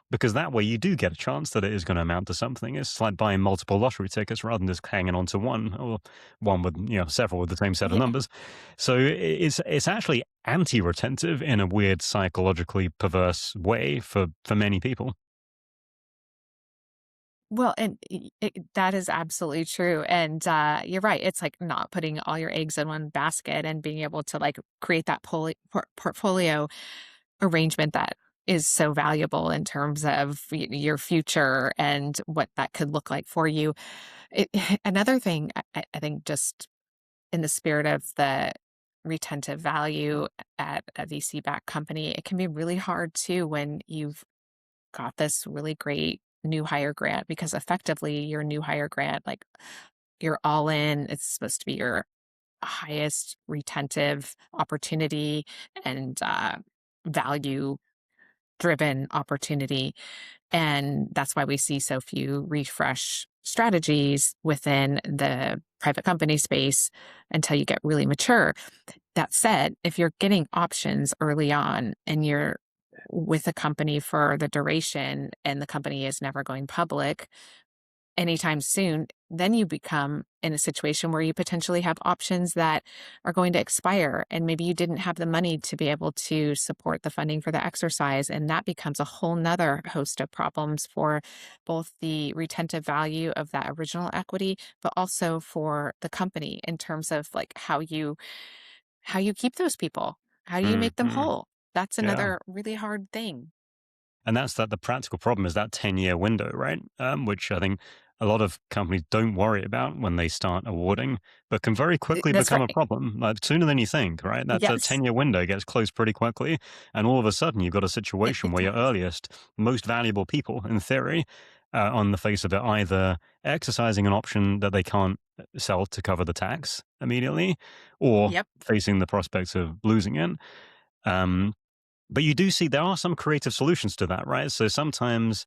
because that way you do get a chance that it is going to amount to something. It's like buying multiple lottery tickets rather than just hanging on to one, or one with several with the same set of yeah. numbers. So it's actually anti-retentive in a weird psychologically perverse way for many people. Well, and that is absolutely true. And you're right. It's like not putting all your eggs in one basket and being able to like create that portfolio arrangement that is so valuable in terms of your future and what that could look like for you. Another thing, I think, just in the spirit of the retentive value at a VC backed company, it can be really hard too when you've got this really great new hire grant, because effectively your new hire grant, like you're all in, it's supposed to be your highest retentive opportunity and value driven opportunity. And that's why we see so few refresh strategies within the private company space until you get really mature. That said, if you're getting options early on and you're with a company for the duration and the company is never going public anytime soon, then you become in a situation where you potentially have options that are going to expire. And maybe you didn't have the money to be able to support the funding for the exercise. And that becomes a whole nother host of problems for both the retentive value of that original equity, but also for the company in terms of like how you keep those people. How do you make them Mm-hmm. whole? That's Yeah. another really hard thing. And that's that the practical problem is that 10-year window, right? Which I think a lot of companies don't worry about when they start awarding, but can very quickly That's become a right. problem, like sooner than you think, right? That Yes, 10-year window gets closed pretty quickly. And all of a sudden, you've got a situation it where your does. earliest, most valuable people, in theory, on the face of it, either exercising an option that they can't sell to cover the tax immediately or Yep. facing the prospects of losing it. Um, but you do see there are some creative solutions to that, right? So sometimes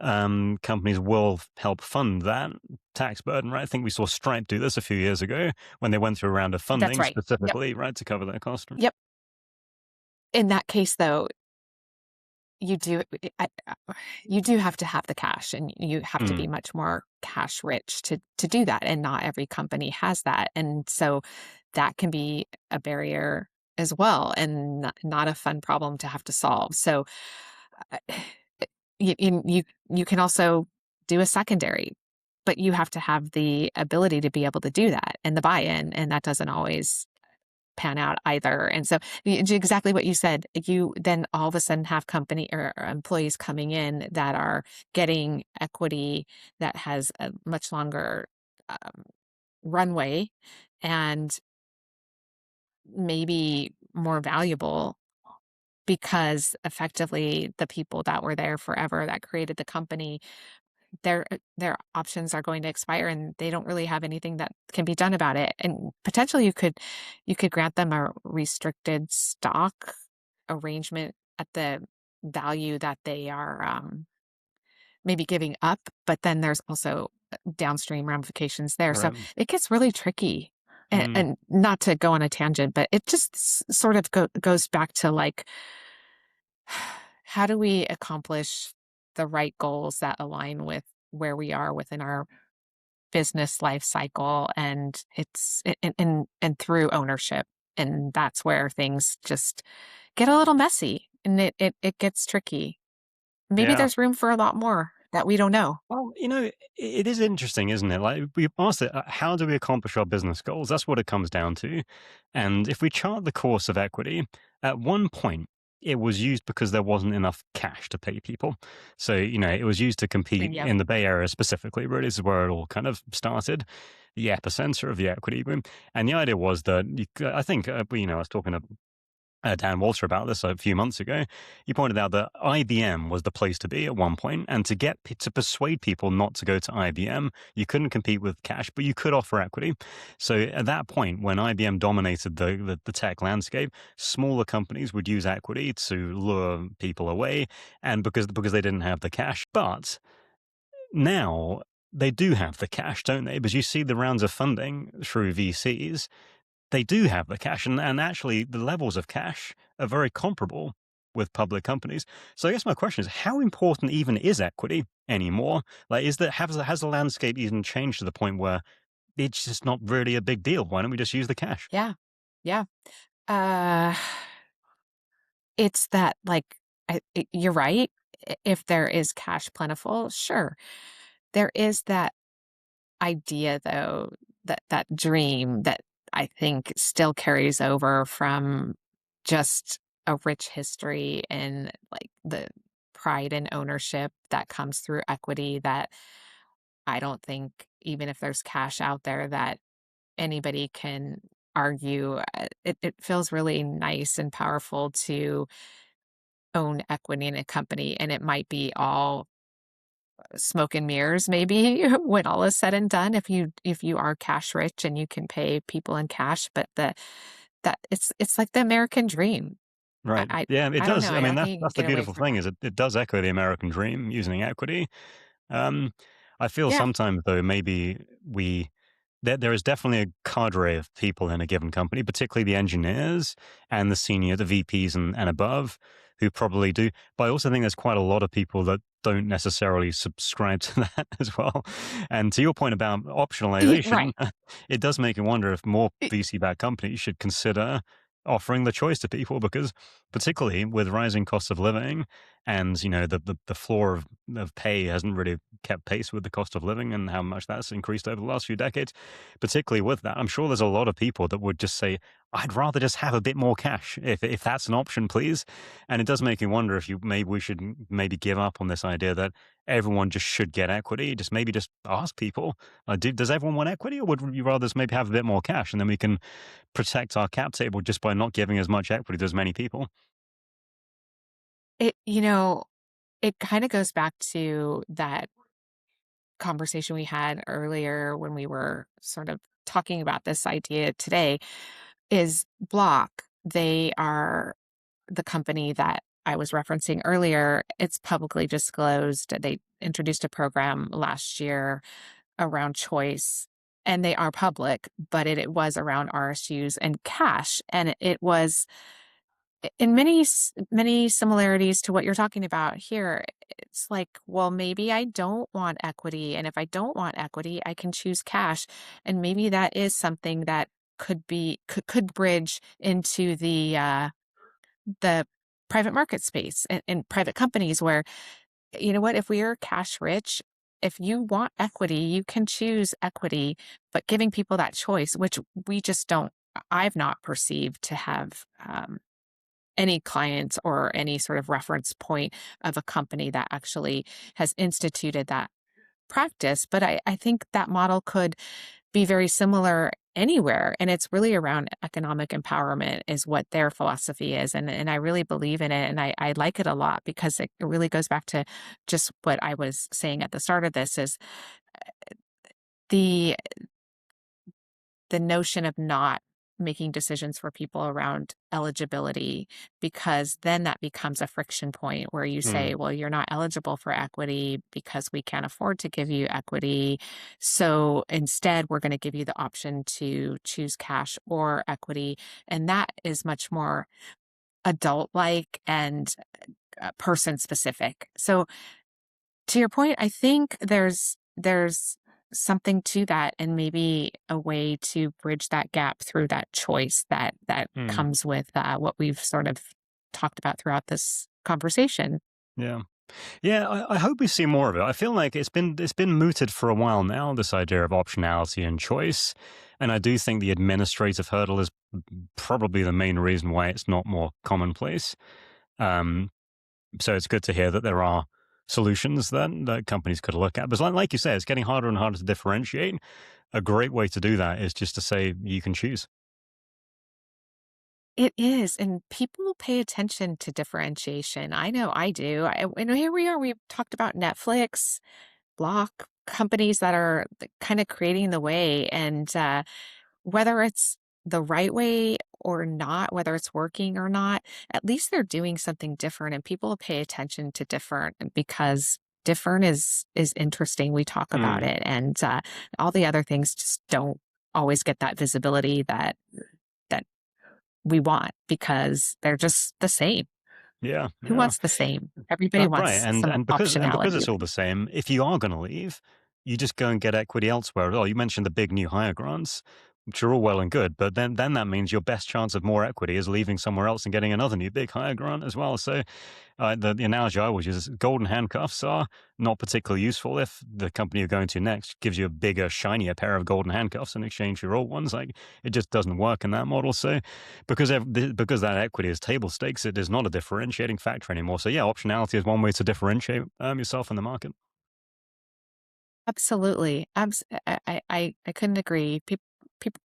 companies will help fund that tax burden, right? I think we saw Stripe do this a few years ago when they went through a round of That's funding right. Yep. specifically, right, to cover that cost. Yep. In that case, though, you do you do have to have the cash, and you have to be Mm, much more cash rich to do that, and not every company has that, and so that can be a barrier as well, and not a fun problem to have to solve. So uh, you can also do a secondary, but you have to have the ability to be able to do that and the buy-in, and that doesn't always pan out either. And so exactly what you said, you then all of a sudden have company or employees coming in that are getting equity that has a much longer um, runway and maybe more valuable because effectively the people that were there forever that created the company, their options are going to expire and they don't really have anything that can be done about it. And potentially you could grant them a restricted stock arrangement at the value that they are maybe giving up, but then there's also downstream ramifications there. So right. it gets really tricky. And, Mm, and not to go on a tangent, but it just sort of goes back to like, how do we accomplish the right goals that align with where we are within our business life cycle, and it's and through ownership, and that's where things just get a little messy and it gets tricky. Maybe yeah. there's room for a lot more that we don't know. Well, it is interesting, isn't it? Like we asked it, how do we accomplish our business goals? That's what it comes down to. And if we chart the course of equity, at one point, it was used because there wasn't enough cash to pay people. So, it was used to compete Yep. in the Bay Area specifically, really. This is where it all kind of started, the epicenter of the equity boom. And the idea was that I think, I was talking to Dan Walter about this a few months ago. He pointed out that IBM was the place to be at one point, and to persuade people not to go to IBM, you couldn't compete with cash, but you could offer equity. So at that point, when IBM dominated the tech landscape, smaller companies would use equity to lure people away, and because they didn't have the cash. But now they do have the cash, don't they? Because you see the rounds of funding through VCs, they do have the cash, and actually the levels of cash are very comparable with public companies. So I guess my question is, how important even is equity anymore? Like, has the landscape even changed to the point where it's just not really a big deal? Why don't we just use the cash? Yeah. Yeah. Uh it's that like you're right. If there is cash plentiful, sure. There is that idea though, that dream that I think still carries over from just a rich history and like the pride and ownership that comes through equity, that I don't think even if there's cash out there that anybody can argue. It feels really nice and powerful to own equity in a company, and it might be all smoke and mirrors maybe when all is said and done, if you are cash rich and you can pay people in cash, but that it's like the American dream. I Right. I, Yeah, it I don't does. know. I I mean, don't that's think you can that's the get away beautiful from thing it. is it does echo the American dream using equity. Um, I feel Yeah. sometimes though maybe we there is definitely a cadre of people in a given company, particularly the engineers and the VPs and above, who probably do. But I also think there's quite a lot of people that don't necessarily subscribe to that as well. And to your point about optionalization, Right. it does make me wonder if more It- VC-backed companies should consider offering the choice to people, because particularly with rising costs of living and the floor of pay hasn't really kept pace with the cost of living and how much that's increased over the last few decades. Particularly with that, I'm sure there's a lot of people that would just say, I'd rather just have a bit more cash if that's an option, please. And it does make me wonder if we should maybe give up on this idea that everyone just should get equity. Just ask people, does everyone want equity, or would you rather just maybe have a bit more cash, and then we can protect our cap table just by not giving as much equity to as many people? It, you know, it kind of goes back to that conversation we had earlier when we were sort of talking about this idea today is Block. They are the company that I was referencing earlier. It's publicly disclosed. They introduced a program last year around choice, and they are public, but it was around RSUs and cash. And it was in many similarities to what you're talking about here. It's like, well, maybe I don't want equity, and if I don't want equity, I can choose cash, and maybe that is something that could bridge into the private market space and private companies where, you know what, if we are cash rich, if you want equity, you can choose equity, but giving people that choice, which we just don't, I've not perceived to have any clients or any sort of reference point of a company that actually has instituted that practice. But I think that model could be very similar anywhere. And it's really around economic empowerment is what their philosophy is. And I really believe in it. And I like it a lot because it really goes back to just what I was saying at the start of this is the the notion of not making decisions for people around eligibility, because then that becomes a friction point where you Mm, say, well, you're not eligible for equity because we can't afford to give you equity. So instead, we're going to give you the option to choose cash or equity. And that is much more adult like and person specific. So to your point, I think there's something to that, and maybe a way to bridge that gap through that choice that mm, comes with what we've sort of talked about throughout this conversation. yeah. Yeah, I hope we see more of it. I feel like it's been mooted for a while now, this idea of optionality and choice. And I do think the administrative hurdle is probably the main reason why it's not more commonplace. Um, so it's good to hear that there are solutions that companies could look at. But like you say, it's getting harder and harder to differentiate. A great way to do that is just to say you can choose. It is, and people pay attention to differentiation. I know I do. And here we are. We've talked about Netflix, Block, companies that are kind of creating the way, and whether it's the right way or not, whether it's working or not, at least they're doing something different, and people pay attention to different because different is interesting. We talk about Mm, it, and all the other things just don't always get that visibility that we want because they're just the same. yeah, Who yeah. wants the same? Everybody Right, wants and some because optionality. it's all the same, if you are going to leave, you just go and get equity elsewhere. Oh, you mentioned the big new hire grants, which are all well and good, but then that means your best chance of more equity is leaving somewhere else and getting another new big hire grant as well. So the analogy I always use is golden handcuffs are not particularly useful if the company you're going to next gives you a bigger, shinier pair of golden handcuffs in exchange for your old ones. Like it just doesn't work in that model. So because that equity is table stakes, it is not a differentiating factor anymore. So yeah, optionality is one way to differentiate yourself in the market. Absolutely. I couldn't agree. People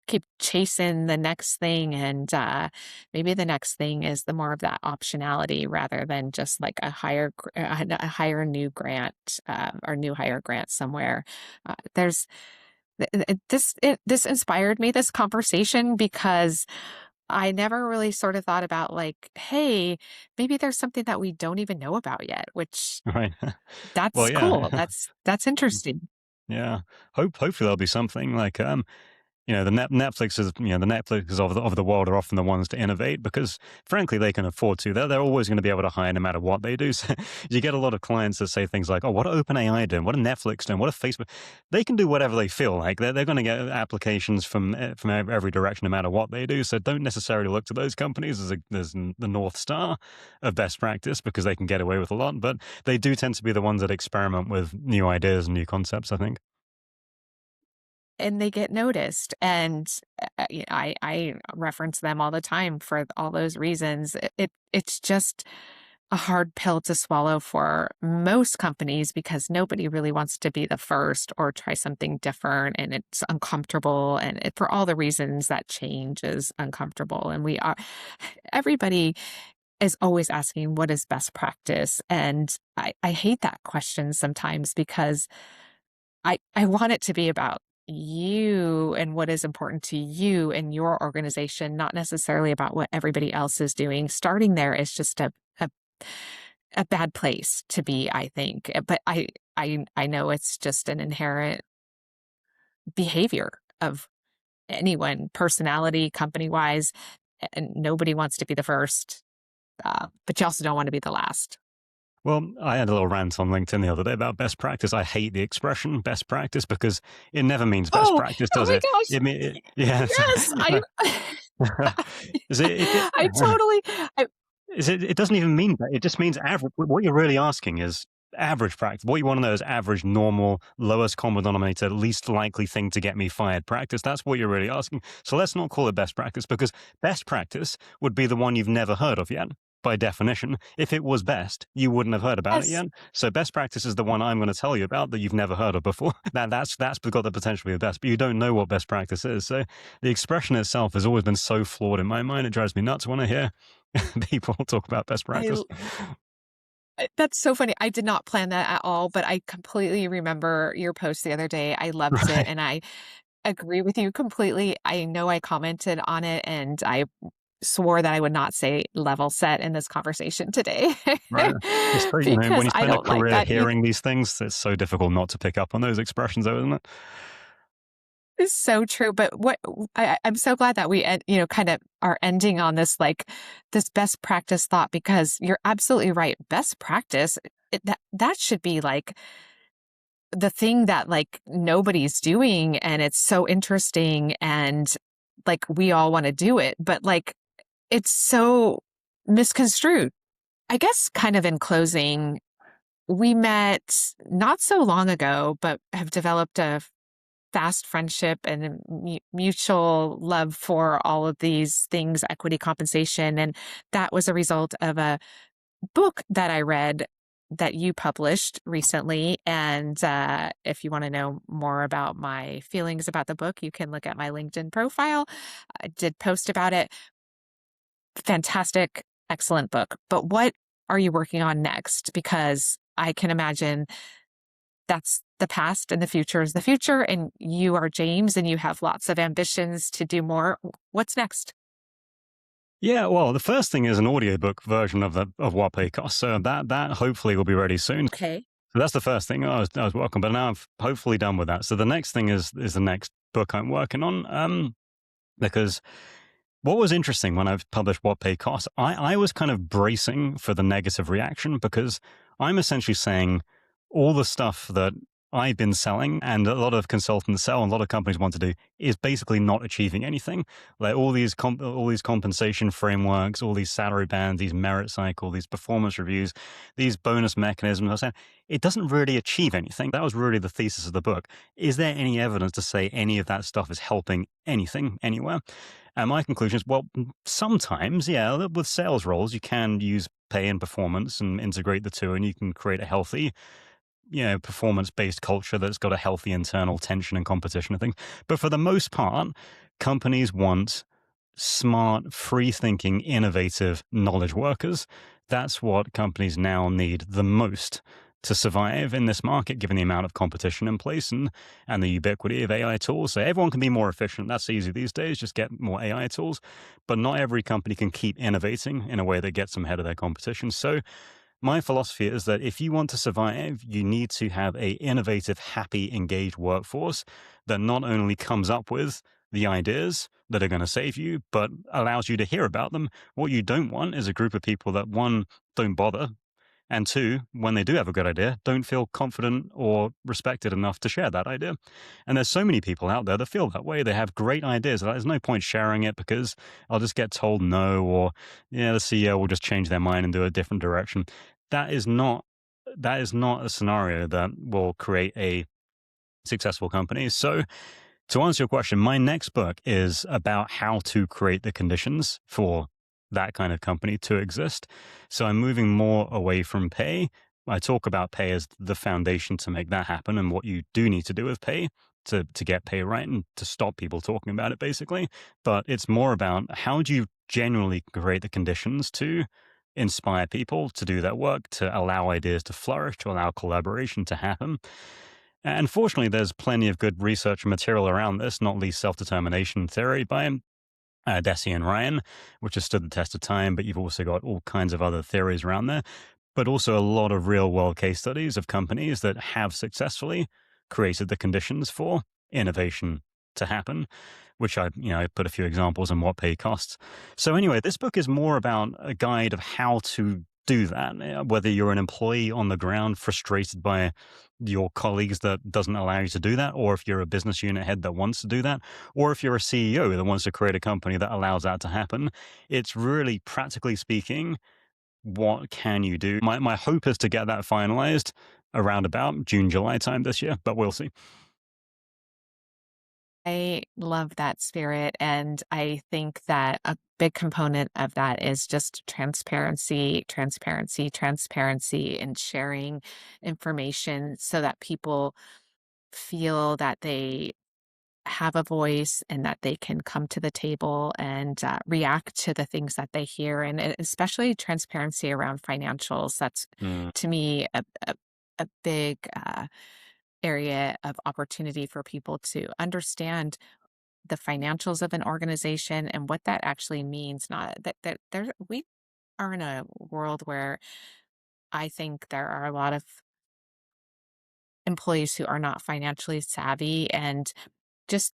keep chasing the next thing, and maybe the next thing is the more of that optionality rather than just like a higher new grant or new hire grant somewhere. There's this inspired me, this conversation, because I never really sort of thought about like, hey, maybe there's something that we don't even know about yet, which Right. Well, that's cool. yeah. That's interesting. Yeah. Hopefully there'll be something like, the Netflix is, the Netflix of the world are often the ones to innovate because, frankly, they can afford to. They're always going to be able to hire no matter what they do. So you get a lot of clients that say things like, "Oh, what are OpenAI doing? What are Netflix doing? What are Facebook?" They can do whatever they feel like. They're going to get applications from every direction, no matter what they do. So don't necessarily look to those companies as the north star of best practice because they can get away with a lot. But they do tend to be the ones that experiment with new ideas and new concepts, I think. And they get noticed. And I reference them all the time for all those reasons. It's just a hard pill to swallow for most companies because nobody really wants to be the first or try something different, and it's uncomfortable, and for all the reasons that change is uncomfortable. And everybody is always asking what is best practice, and I hate that question sometimes because I want it to be about you and what is important to you and your organization, not necessarily about what everybody else is doing. Starting there is just a bad place to be, I think. But I know it's just an inherent behavior of anyone, personality, company wise, and nobody wants to be the first, but you also don't want to be the last. Well, I had a little rant on LinkedIn the other day about best practice. I hate the expression best practice because it never means best Oh, practice, oh does my it? gosh. Yes. Yes, I Is it, I totally I is it, it doesn't even mean that. It just means average. What you're really asking is average practice. What you want to know is average, normal, lowest common denominator, least likely thing to get me fired practice. That's what you're really asking. So let's not call it best practice because best practice would be the one you've never heard of yet. By definition, if it was best, you wouldn't have heard about it yes. yet. So best practice is the one I'm going to tell you about that you've never heard of before. That's got the potential to be the best, but you don't know what best practice is. So the expression itself has always been so flawed in my mind. It drives me nuts when I hear people talk about best I practice. That's so funny. I did not plan that at all, but I completely remember your post the other day. I loved it, Right, and I agree with you completely. I know I commented on it, and I swore that I would not say level set in this conversation today right. It's so, when because you I spend a don't like career that either. hearing these things, it's so difficult not to pick up on those expressions, though, isn't it? It's so true. But I'm so glad that we, kind of are ending on this, like this best practice thought, because you're absolutely right. Best practice, that should be like the thing that like nobody's doing, and it's so interesting, and like we all want to do it, but like it's so misconstrued. I guess kind of in closing, we met not so long ago, but have developed a fast friendship and a mutual love for all of these things, equity, compensation. And that was a result of a book that I read that you published recently. And if you want to know more about my feelings about the book, you can look at my LinkedIn profile. I did post about it. Fantastic, excellent book. But what are you working on next? Because I can imagine that's the past and the future is the future. And you are James and you have lots of ambitions to do more. What's next? Yeah, well, the first thing is an audiobook version of What Pay Costs. So that hopefully will be ready soon. Okay. So that's the first thing. I was welcome, but now I've hopefully done with that. So the next thing is the next book I'm working on. Because what was interesting when I've published What Pay Costs, I was kind of bracing for the negative reaction because I'm essentially saying all the stuff that I've been selling and a lot of consultants sell and a lot of companies want to do is basically not achieving anything. Like all these compensation frameworks, all these salary bands, these merit cycle, these performance reviews, these bonus mechanisms. I was saying it doesn't really achieve anything. That was really the thesis of the book. Is there any evidence to say any of that stuff is helping anything anywhere? And my conclusion is, well, sometimes, yeah, with sales roles, you can use pay and performance and integrate the two, and you can create a healthy, performance-based culture that's got a healthy internal tension and competition and things. But for the most part, companies want smart, free-thinking, innovative knowledge workers. That's what companies now need the most to survive in this market, given the amount of competition in place and the ubiquity of AI tools. So everyone can be more efficient. That's easy these days. Just get more AI tools. But not every company can keep innovating in a way that gets them ahead of their competition. So My philosophy is that if you want to survive, you need to have a innovative, happy, engaged workforce that not only comes up with the ideas that are going to save you, but allows you to hear about them. What you don't want is a group of people that, one, don't bother, and two, when they do have a good idea, don't feel confident or respected enough to share that idea. And there's so many people out there that feel that way. They have great ideas. There's no point sharing it because I'll just get told no, or yeah, the CEO will just change their mind and do a different direction. That is not that is not a scenario that will create a successful company. So to answer your question, my next book is about how to create the conditions for that kind of company to exist. So I'm moving more away from pay. I talk about pay as the foundation to make that happen and what you do need to do with pay to get pay right and to stop people talking about it, basically. But it's more about how do you genuinely create the conditions to inspire people to do that work, to allow ideas to flourish, to allow collaboration to happen. And fortunately, there's plenty of good research and material around this, not least self-determination theory by Deci and Ryan, which has stood the test of time, but you've also got all kinds of other theories around there, but also a lot of real-world case studies of companies that have successfully created the conditions for innovation to happen, which I put a few examples on what pay costs. So anyway, this book is more about a guide of how to do that, whether you're an employee on the ground frustrated by your colleagues that doesn't allow you to do that, or if you're a business unit head that wants to do that, or if you're a CEO that wants to create a company that allows that to happen. It's really, practically speaking, what can you do? My hope is to get that finalized around about June, July time this year, but we'll see. I love that spirit. And I think that a big component of that is just transparency, transparency, transparency, and sharing information so that people feel that they have a voice and that they can come to the table and react to the things that they hear. And especially transparency around financials. That's, Mm. to me, a big area of opportunity for people to understand the financials of an organization and what that actually means. Not that there we are in a world where I think there are a lot of employees who are not financially savvy, and just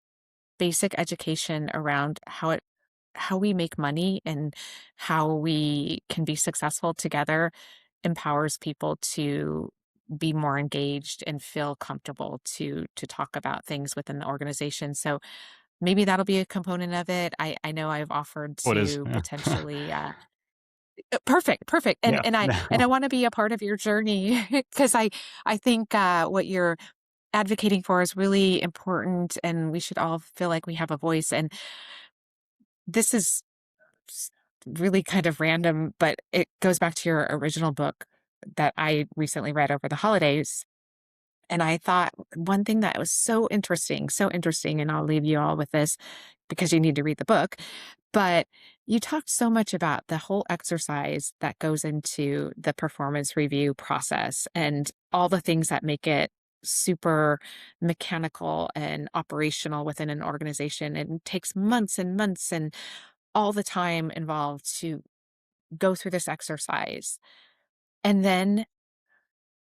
basic education around how we make money and how we can be successful together empowers people to be more engaged and feel comfortable to talk about things within the organization. So maybe that'll be a component of it. I know I've offered What is? to Yeah. potentially perfect, perfect. And Yeah. I want to be a part of your journey because I think what you're advocating for is really important, and we should all feel like we have a voice. And this is s- really kind of random, but it goes back to your original book that I recently read over the holidays. And I thought one thing that was so interesting, and I'll leave you all with this because you need to read the book. But you talked so much about the whole exercise that goes into the performance review process and all the things that make it super mechanical and operational within an organization. And it takes months and months and all the time involved to go through this exercise. And then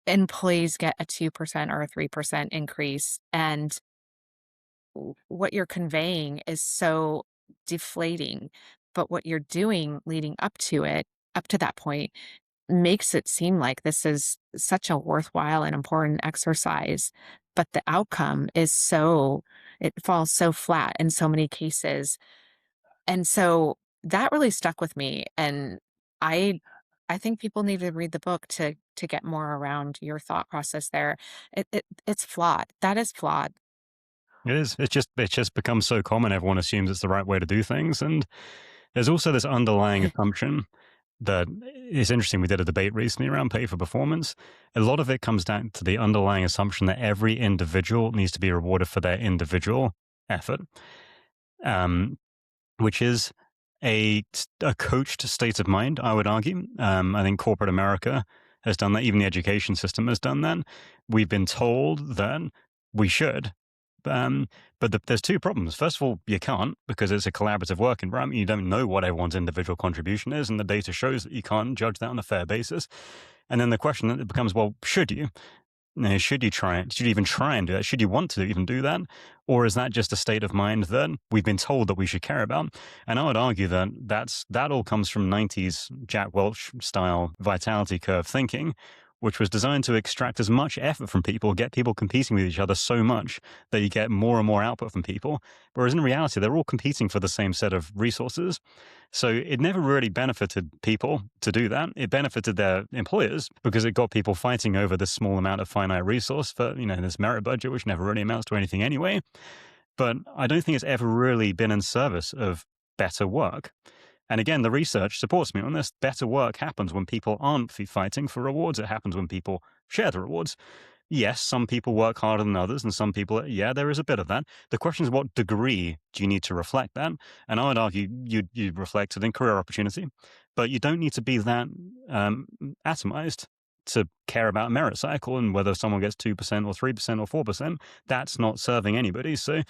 employees get a 2% or a 3% increase. And what you're conveying is so deflating. But what you're doing leading up to it, up to that point, makes it seem like this is such a worthwhile and important exercise. But the outcome is it falls so flat in so many cases. And so that really stuck with me. And I I think people need to read the book to get more around your thought process there. It's flawed. That is flawed. It is. It's just become so common. Everyone assumes it's the right way to do things, and there's also this underlying assumption that is interesting. We did a debate recently around pay for performance. A lot of it comes down to the underlying assumption that every individual needs to be rewarded for their individual effort, um, which is a coached state of mind, I would argue. I think corporate America has done that. Even the education system has done that. We've been told that we should, There's two problems. First of all, you can't, because it's a collaborative work environment. You don't know what everyone's individual contribution is, and the data shows that you can't judge that on a fair basis. And then the question that becomes, well, should you? Should you try it? Should you even try and do that? Should you want to even do that? Or is that just a state of mind that we've been told that we should care about? And I would argue that that all comes from 90s Jack Welch style vitality curve thinking, which was designed to extract as much effort from people, get people competing with each other so much that you get more and more output from people. Whereas in reality, they're all competing for the same set of resources. So it never really benefited people to do that. It benefited their employers because it got people fighting over this small amount of finite resource for, this merit budget, which never really amounts to anything anyway. But I don't think it's ever really been in service of better work. And again, the research supports me on this. Better work happens when people aren't fighting for rewards. It happens when people share the rewards. Yes, some people work harder than others, and some people, there is a bit of that. The question is, what degree do you need to reflect that? And I would argue you reflect it in career opportunity, but you don't need to be that atomized to care about a merit cycle and whether someone gets 2% or 3% or 4%. That's not serving anybody. So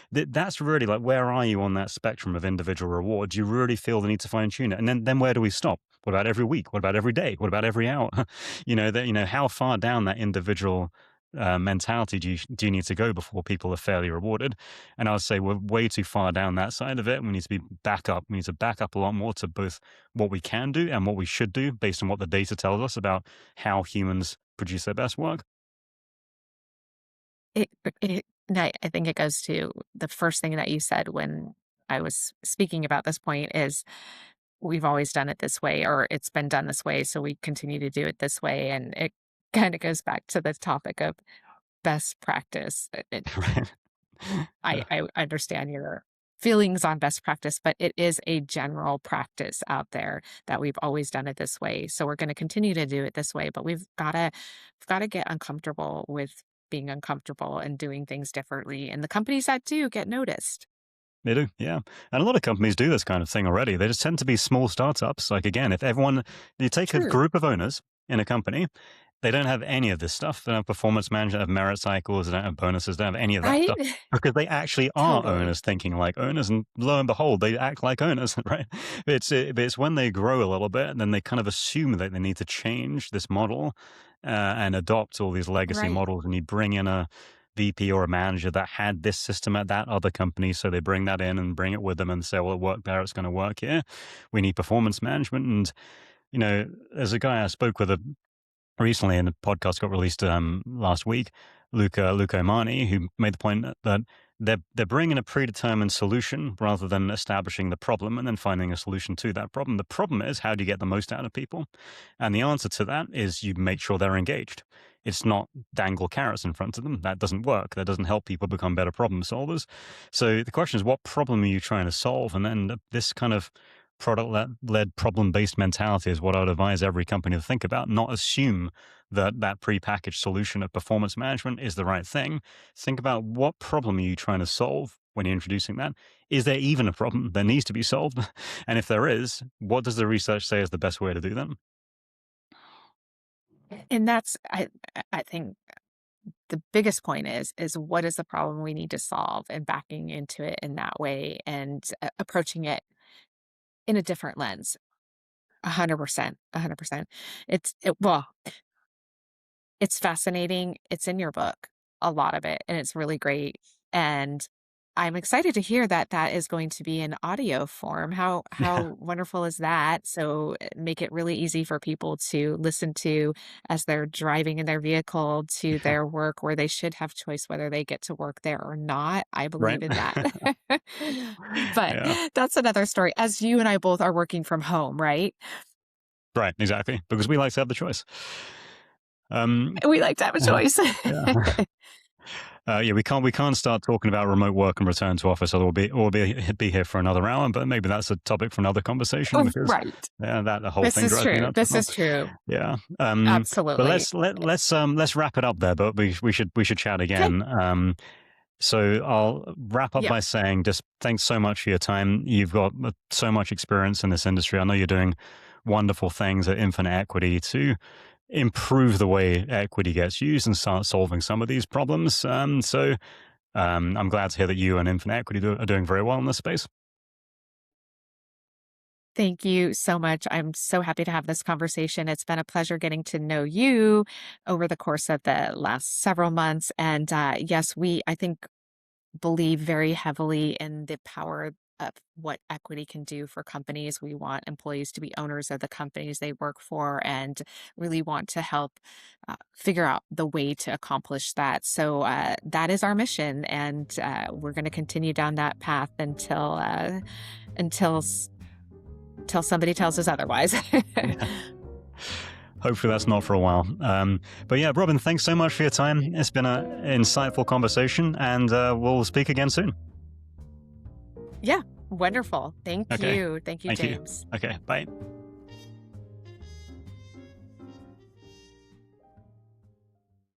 that's really like, where are you on that spectrum of individual reward? Do you really feel the need to fine tune it? And then where do we stop? What about every week? What about every day? What about every hour? How far down that individual mentality do you need to go before people are fairly rewarded? And I would say we're way too far down that side of it. We need to be back up. We need to back up a lot more to both what we can do and what we should do based on what the data tells us about how humans produce their best work. I think it goes to the first thing that you said when I was speaking about this point is we've always done it this way, or it's been done this way, so we continue to do it this way. And it kind of goes back to the topic of best practice. Right. I understand your feelings on best practice, but it is a general practice out there that we've always done it this way. So we're going to continue to do it this way, but we've got to get uncomfortable with being uncomfortable and doing things differently. And the companies that do get noticed. They do, yeah. And a lot of companies do this kind of thing already. They just tend to be small startups. Like, again, you take a True. group of owners in a company, they don't have any of this stuff. They don't have performance management, they have merit cycles, they don't have bonuses, they don't have any of that Right? stuff because they actually are Totally. owners thinking like owners. And lo and behold, they act like owners, right? But it's when they grow a little bit and then they kind of assume that they need to change this model and adopt all these legacy Right. models. And you bring in a VP or a manager that had this system at that other company. So they bring that in and bring it with them and say, well, it worked there, it's going to work here. We need performance management. And, there's a guy I spoke with recently, and the podcast got released last week, Luca Omani, who made the point that they're bringing a predetermined solution rather than establishing the problem and then finding a solution to that problem. The problem is, how do you get the most out of people? And the answer to that is you make sure they're engaged. It's not dangle carrots in front of them. That doesn't work. That doesn't help people become better problem solvers. So the question is, what problem are you trying to solve? And then this kind of product-led problem-based mentality is what I would advise every company to think about, not assume that prepackaged solution of performance management is the right thing. Think about, what problem are you trying to solve when you're introducing that? Is there even a problem that needs to be solved? And if there is, what does the research say is the best way to do that? And I think the biggest point is what is the problem we need to solve, and backing into it in that way, and approaching it in a different lens. 100%. 100%. Well, it's fascinating. It's in your book, a lot of it, and it's really great. And I'm excited to hear that that is going to be in audio form. Yeah, How wonderful is that? So make it really easy for people to listen to as they're driving in their vehicle to yeah, their work, where they should have choice whether they get to work there or not. I right. believe in that. But Yeah, that's another story. As you and I both are working from home, right? right, exactly. Because we like to have the choice. We like to have a choice. Yeah. Yeah, we can't start talking about remote work and return to office, or we'll be here for another hour. But maybe that's a topic for another conversation, because Right. that the whole This thing is drives me true. nuts as This well. is true. Yeah. But Absolutely. let's wrap it up there. But we should chat Okay. again. So I'll wrap up Yep. by saying, just thanks so much for your time. You've got so much experience in this industry. I know you're doing wonderful things at Infinite Equity to improve the way equity gets used and start solving some of these problems. So I'm glad to hear that you and Infinite Equity are doing very well in this space. Thank you so much. I'm so happy to have this conversation. It's been a pleasure getting to know you over the course of the last several months. And yes, I think, believe very heavily in the power of what equity can do for companies. We want employees to be owners of the companies they work for and really want to help figure out the way to accomplish that. So that is our mission. And we're going to continue down that path until till somebody tells us otherwise. Hopefully that's not for a while. But yeah, Robyn, thanks so much for your time. It's been an insightful conversation, and we'll speak again soon. Yeah, wonderful. Thank Okay. you. Thank you, Thank you. James. Okay, bye.